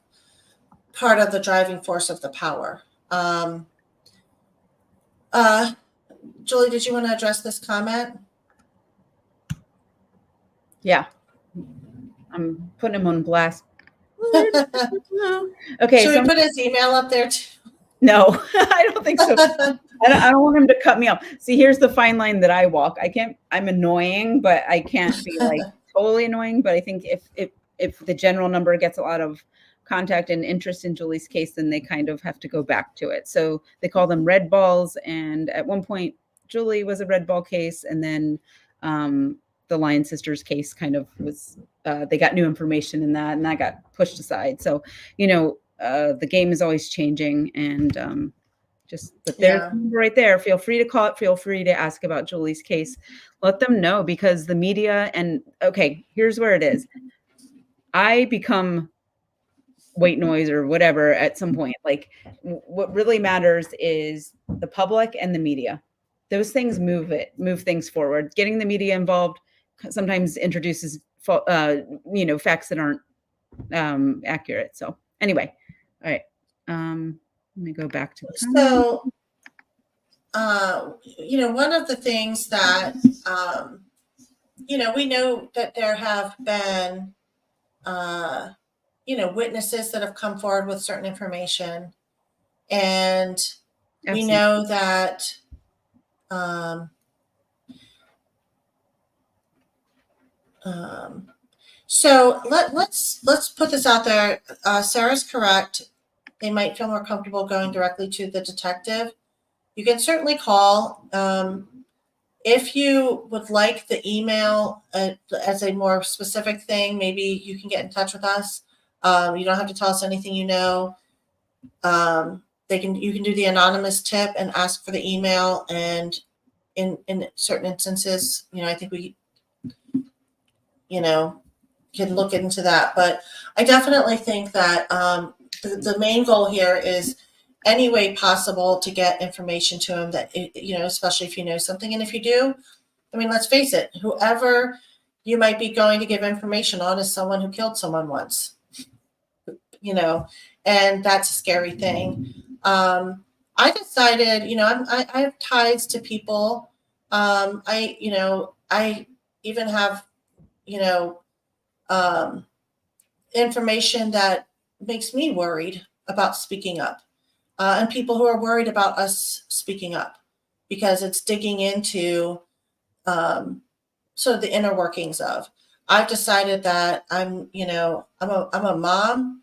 part of the driving force of the power. Uh, Julie, did you want to address this comment? Yeah. I'm putting him on blast. Okay. Should we put his email up there too? No, I don't think so. I don't want him to cut me off. See, here's the fine line that I walk. I'm annoying, but I can't be like totally annoying. But I think if the general number gets a lot of contact and interest in Julie's case, then they kind of have to go back to it. So they call them red balls. And at one point, Julie was a red ball case. And then the Lyon sisters case kind of was, they got new information in that, and that got pushed aside. So, the game is always changing, and but there's right there. Feel free to call it. Feel free to ask about Julie's case. Let them know, because the media okay, here's where it is. I become white noise or whatever at some point. Like, what really matters is the public and the media. Those things move things forward. Getting the media involved sometimes introduces facts that aren't accurate. So anyway, all right. Let me go back to the So, one of the things that, we know that there have been, witnesses that have come forward with certain information. And Absolutely. We know that, so let's put this out there. Sarah's correct. They might feel more comfortable going directly to the detective. You can certainly call. If you would like the email as a more specific thing, maybe you can get in touch with us. You don't have to tell us anything you know. You can do the anonymous tip and ask for the email. And in certain instances, I think we, can look into that. But I definitely think that the main goal here is any way possible to get information to him that, especially if you know something. And if you do, let's face it, whoever you might be going to give information on is someone who killed someone once, and that's a scary thing. I decided, I have ties to people. I even have, information that makes me worried about speaking up, and people who are worried about us speaking up, because it's digging into sort of the inner workings of. I've decided that I'm a mom.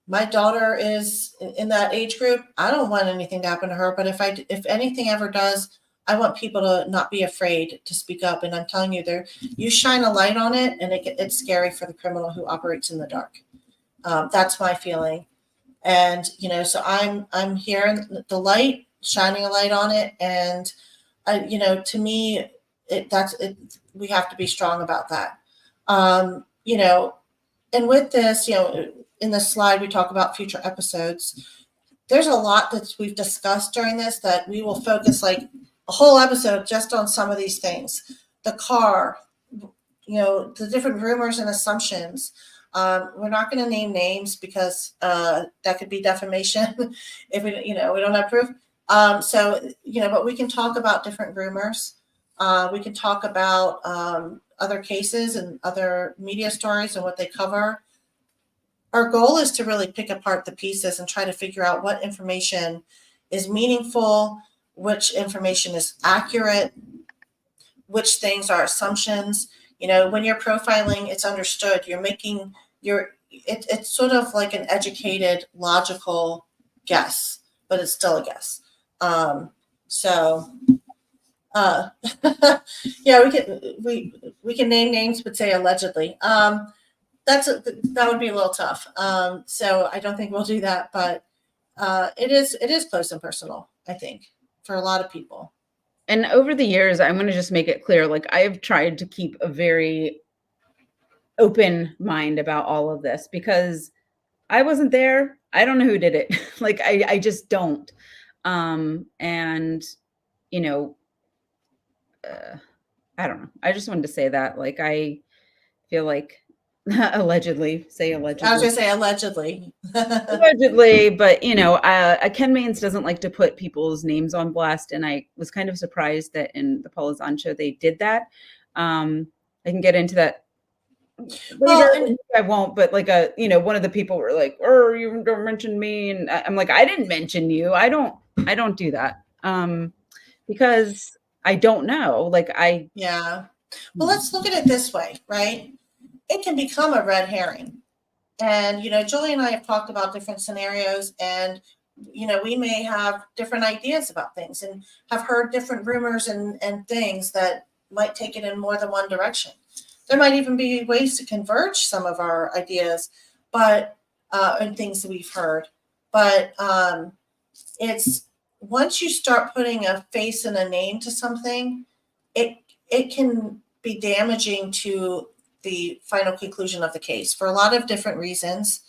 My daughter is in that age group. I don't want anything to happen to her, but if anything ever does, I want people to not be afraid to speak up. And I'm telling you, you shine a light on it, and it's scary for the criminal who operates in the dark. That's my feeling. And, so I'm here in the light, shining a light on it. And, to me, we have to be strong about that. And with this, in the slide, we talk about future episodes. There's a lot that we've discussed during this that we will focus like a whole episode just on some of these things. The car, the different rumors and assumptions. We're not going to name names because that could be defamation if we don't have proof. But we can talk about different rumors. We can talk about other cases and other media stories and what they cover. Our goal is to really pick apart the pieces and try to figure out what information is meaningful, which information is accurate, which things are assumptions. When you're profiling, it's understood. It's sort of like an educated, logical guess, but it's still a guess. We can name names, but say allegedly. That would be a little tough. So I don't think we'll do that, but it is close and personal, I think, for a lot of people. And over the years, I'm going to just make it clear, like, I've tried to keep a very open mind about all of this, because I wasn't there. I don't know who did it. Like, I just don't. I don't know. I just wanted to say that, like, I feel like allegedly, say I was allegedly. going to say allegedly. Allegedly, but Ken Maines doesn't like to put people's names on blast, and I was kind of surprised that in the Paula Zahn show they did that. I can get into that later. Well, and I won't, but like one of the people were like, "Oh, you don't mention me," and I'm like, "I didn't mention you. I don't do that." Because I don't know. yeah. Well, let's look at it this way, right? It can become a red herring. And, Julie and I have talked about different scenarios, and, we may have different ideas about things and have heard different rumors and things that might take it in more than one direction. There might even be ways to converge some of our ideas, but, and things that we've heard. But it's once you start putting a face and a name to something, it can be damaging to the final conclusion of the case for a lot of different reasons.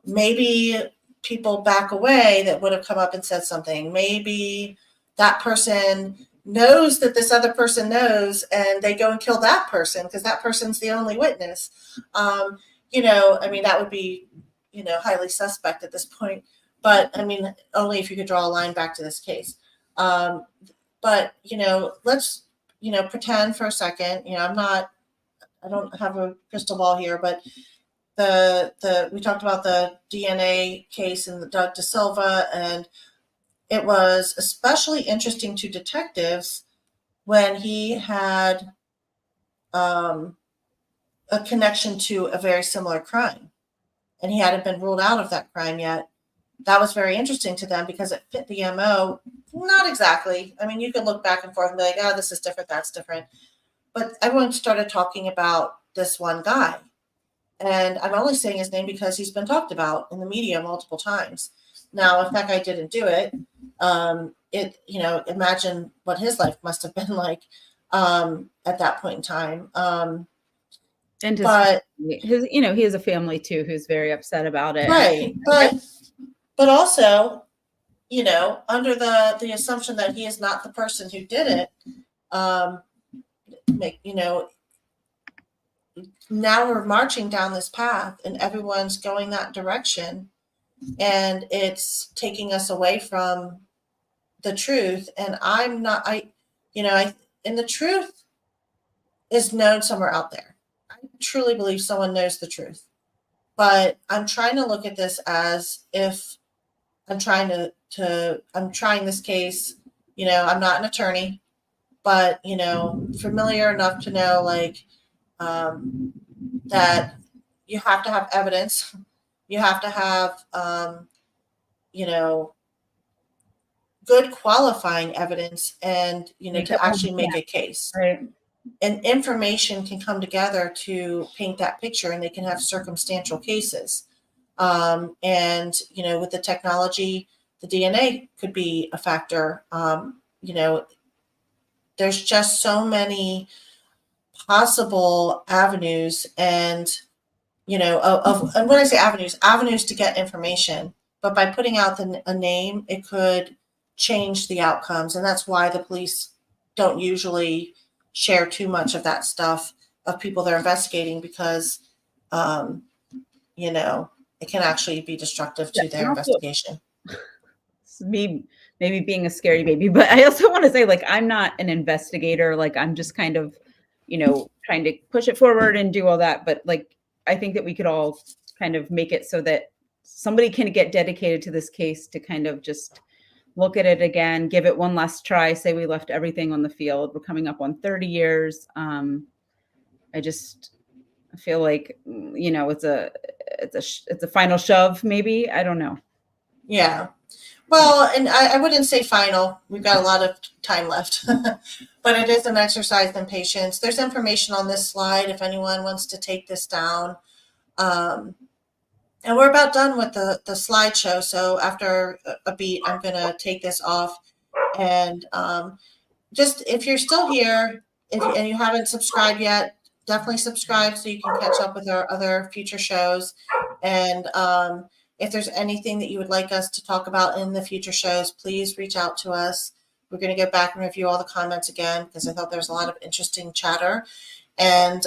Maybe people back away that would have come up and said something. Maybe that person knows that this other person knows and they go and kill that person because that person's the only witness. That would be, highly suspect at this point. But only if you could draw a line back to this case. But, let's, pretend for a second, I don't have a crystal ball here, but we talked about the DNA case in the Doug Da Silva, and it was especially interesting to detectives when he had a connection to a very similar crime, and he hadn't been ruled out of that crime yet. That was very interesting to them because it fit the MO. Not exactly. You could look back and forth and be like, oh, this is different, that's different. But everyone started talking about this one guy. And I'm only saying his name because he's been talked about in the media multiple times. Now, if that guy didn't do it, imagine what his life must have been like at that point in time. And he has a family too who's very upset about it. Right. But also, under the assumption that he is not the person who did it, now we're marching down this path and everyone's going that direction, and it's taking us away from the truth. And the truth is known somewhere out there. I truly believe someone knows the truth, but I'm trying to look at this as if I'm trying this case. I'm not an attorney, but, familiar enough to know, that you have to have evidence. You have to have, good qualifying evidence and, to actually make a case. Right. And information can come together to paint that picture, and they can have circumstantial cases. And, with the technology, the DNA could be a factor. There's just so many possible avenues, and, and when I say avenues to get information, but by putting out a name, it could change the outcomes. And that's why the police don't usually share too much of that stuff of people they're investigating, because, it can actually be destructive to their investigation. Me maybe being a scary baby, but I also want to say, I'm not an investigator. I'm just kind of, trying to push it forward and do all that. But I think that we could all kind of make it so that somebody can get dedicated to this case to kind of just look at it again, give it one last try, say we left everything on the field. We're coming up on 30 years. I feel like, it's a final shove, maybe. I don't know. Yeah. Well, and I wouldn't say final. We've got a lot of time left, but it is an exercise in patience. There's information on this slide if anyone wants to take this down. And we're about done with the slideshow. So after a beat, I'm going to take this off. And just if you're still here and you haven't subscribed yet, definitely subscribe so you can catch up with our other future shows. And if there's anything that you would like us to talk about in the future shows, please reach out to us. We're going to go back and review all the comments again because I thought there was a lot of interesting chatter. And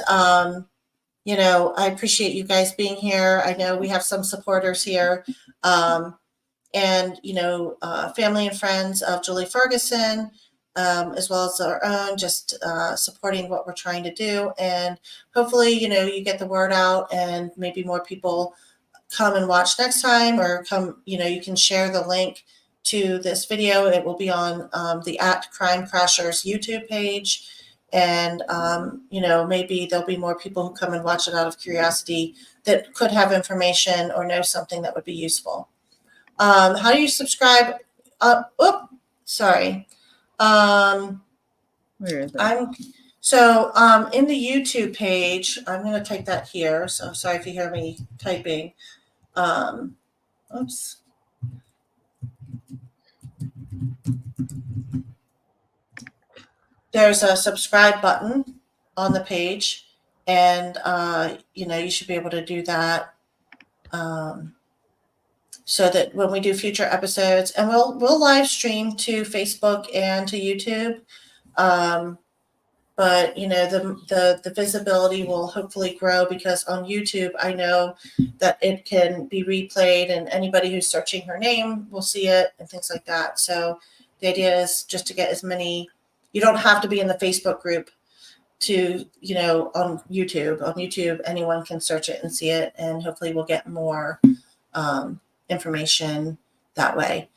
I appreciate you guys being here. I know we have some supporters here. And family and friends of Julie Ferguson, as well as our own, just supporting what we're trying to do. And hopefully, you get the word out and maybe more people come and watch next time, or come, you can share the link to this video. It will be on the @Crime Crashers YouTube page. And, maybe there'll be more people who come and watch it out of curiosity that could have information or know something that would be useful. How do you subscribe? Sorry. Where is it? In the YouTube page, I'm going to type that here. So I'm sorry if you hear me typing. Oops. There's a subscribe button on the page, and you should be able to do that. So that when we do future episodes, and we'll live stream to Facebook and to YouTube, but the visibility will hopefully grow, because on YouTube I know that it can be replayed, and anybody who's searching her name will see it and things like that. So the idea is just to get as many. You don't have to be in the Facebook group to on YouTube. On YouTube, anyone can search it and see it, and hopefully we'll get more information that way.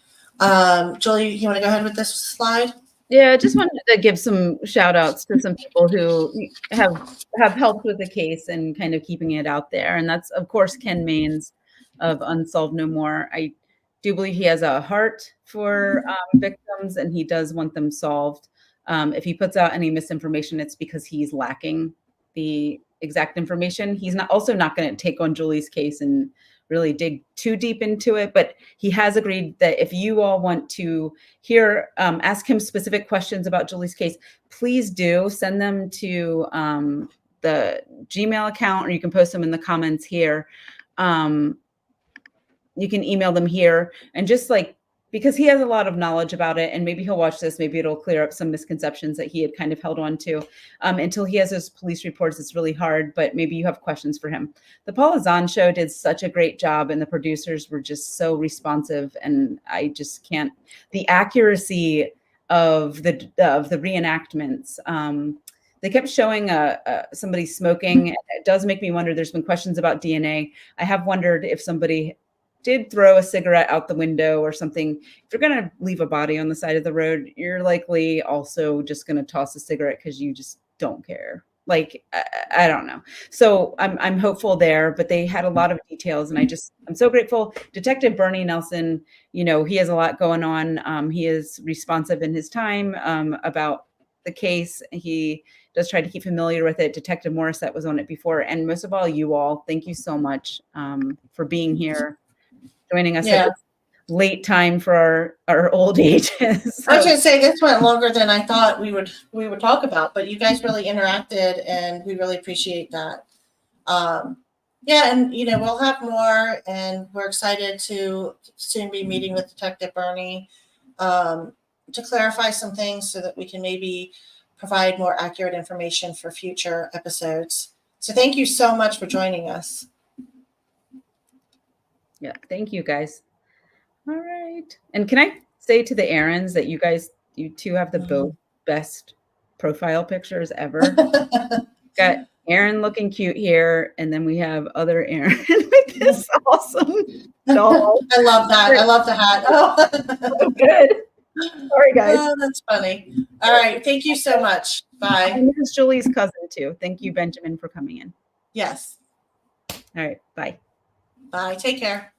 Julie, you want to go ahead with this slide? Yeah, I just wanted to give some shout outs to some people who have helped with the case and kind of keeping it out there. And that's, of course, Ken Maines of Unsolved No More. I do believe he has a heart for victims, and he does want them solved. If he puts out any misinformation, it's because he's lacking the exact information. He's also not going to take on Julie's case and really dig too deep into it, but he has agreed that if you all want to hear, ask him specific questions about Julie's case, please do send them to the Gmail account, or you can post them in the comments here. You can email them here, and just because he has a lot of knowledge about it, and maybe he'll watch this, maybe it'll clear up some misconceptions that he had kind of held on to. Until he has those police reports, it's really hard, but maybe you have questions for him. The Paula Zahn show did such a great job, and the producers were just so responsive, and I just can't, the accuracy of the reenactments. They kept showing somebody smoking. It does make me wonder, there's been questions about DNA. I have wondered if somebody did throw a cigarette out the window or something. If you're going to leave a body on the side of the road, you're likely also just going to toss a cigarette because you just don't care. I don't know. So I'm hopeful there, but they had a lot of details, and I'm so grateful. Detective Bernie Nelson, he has a lot going on. He is responsive in his time about the case. He does try to keep familiar with it. Detective Morissette was on it before. And most of all, you all, thank you so much for being here, joining us at a late time for our old ages. So. I was going to say, this went longer than I thought we would talk about, but you guys really interacted, and we really appreciate that. And we'll have more, and we're excited to soon be meeting with Detective Bernie to clarify some things, so that we can maybe provide more accurate information for future episodes. So thank you so much for joining us. Yeah, thank you guys. All right. And can I say to the Aarons that you two have the both best profile pictures ever? Got Aaron looking cute here, and then we have other Aaron with this awesome doll. I love that. I love the hat. Oh, so good. Sorry, guys. Oh, that's funny. All right. Thank you so much. Bye. And this is Julie's cousin, too. Thank you, Benjamin, for coming in. Yes. All right. Bye. Bye. Take care.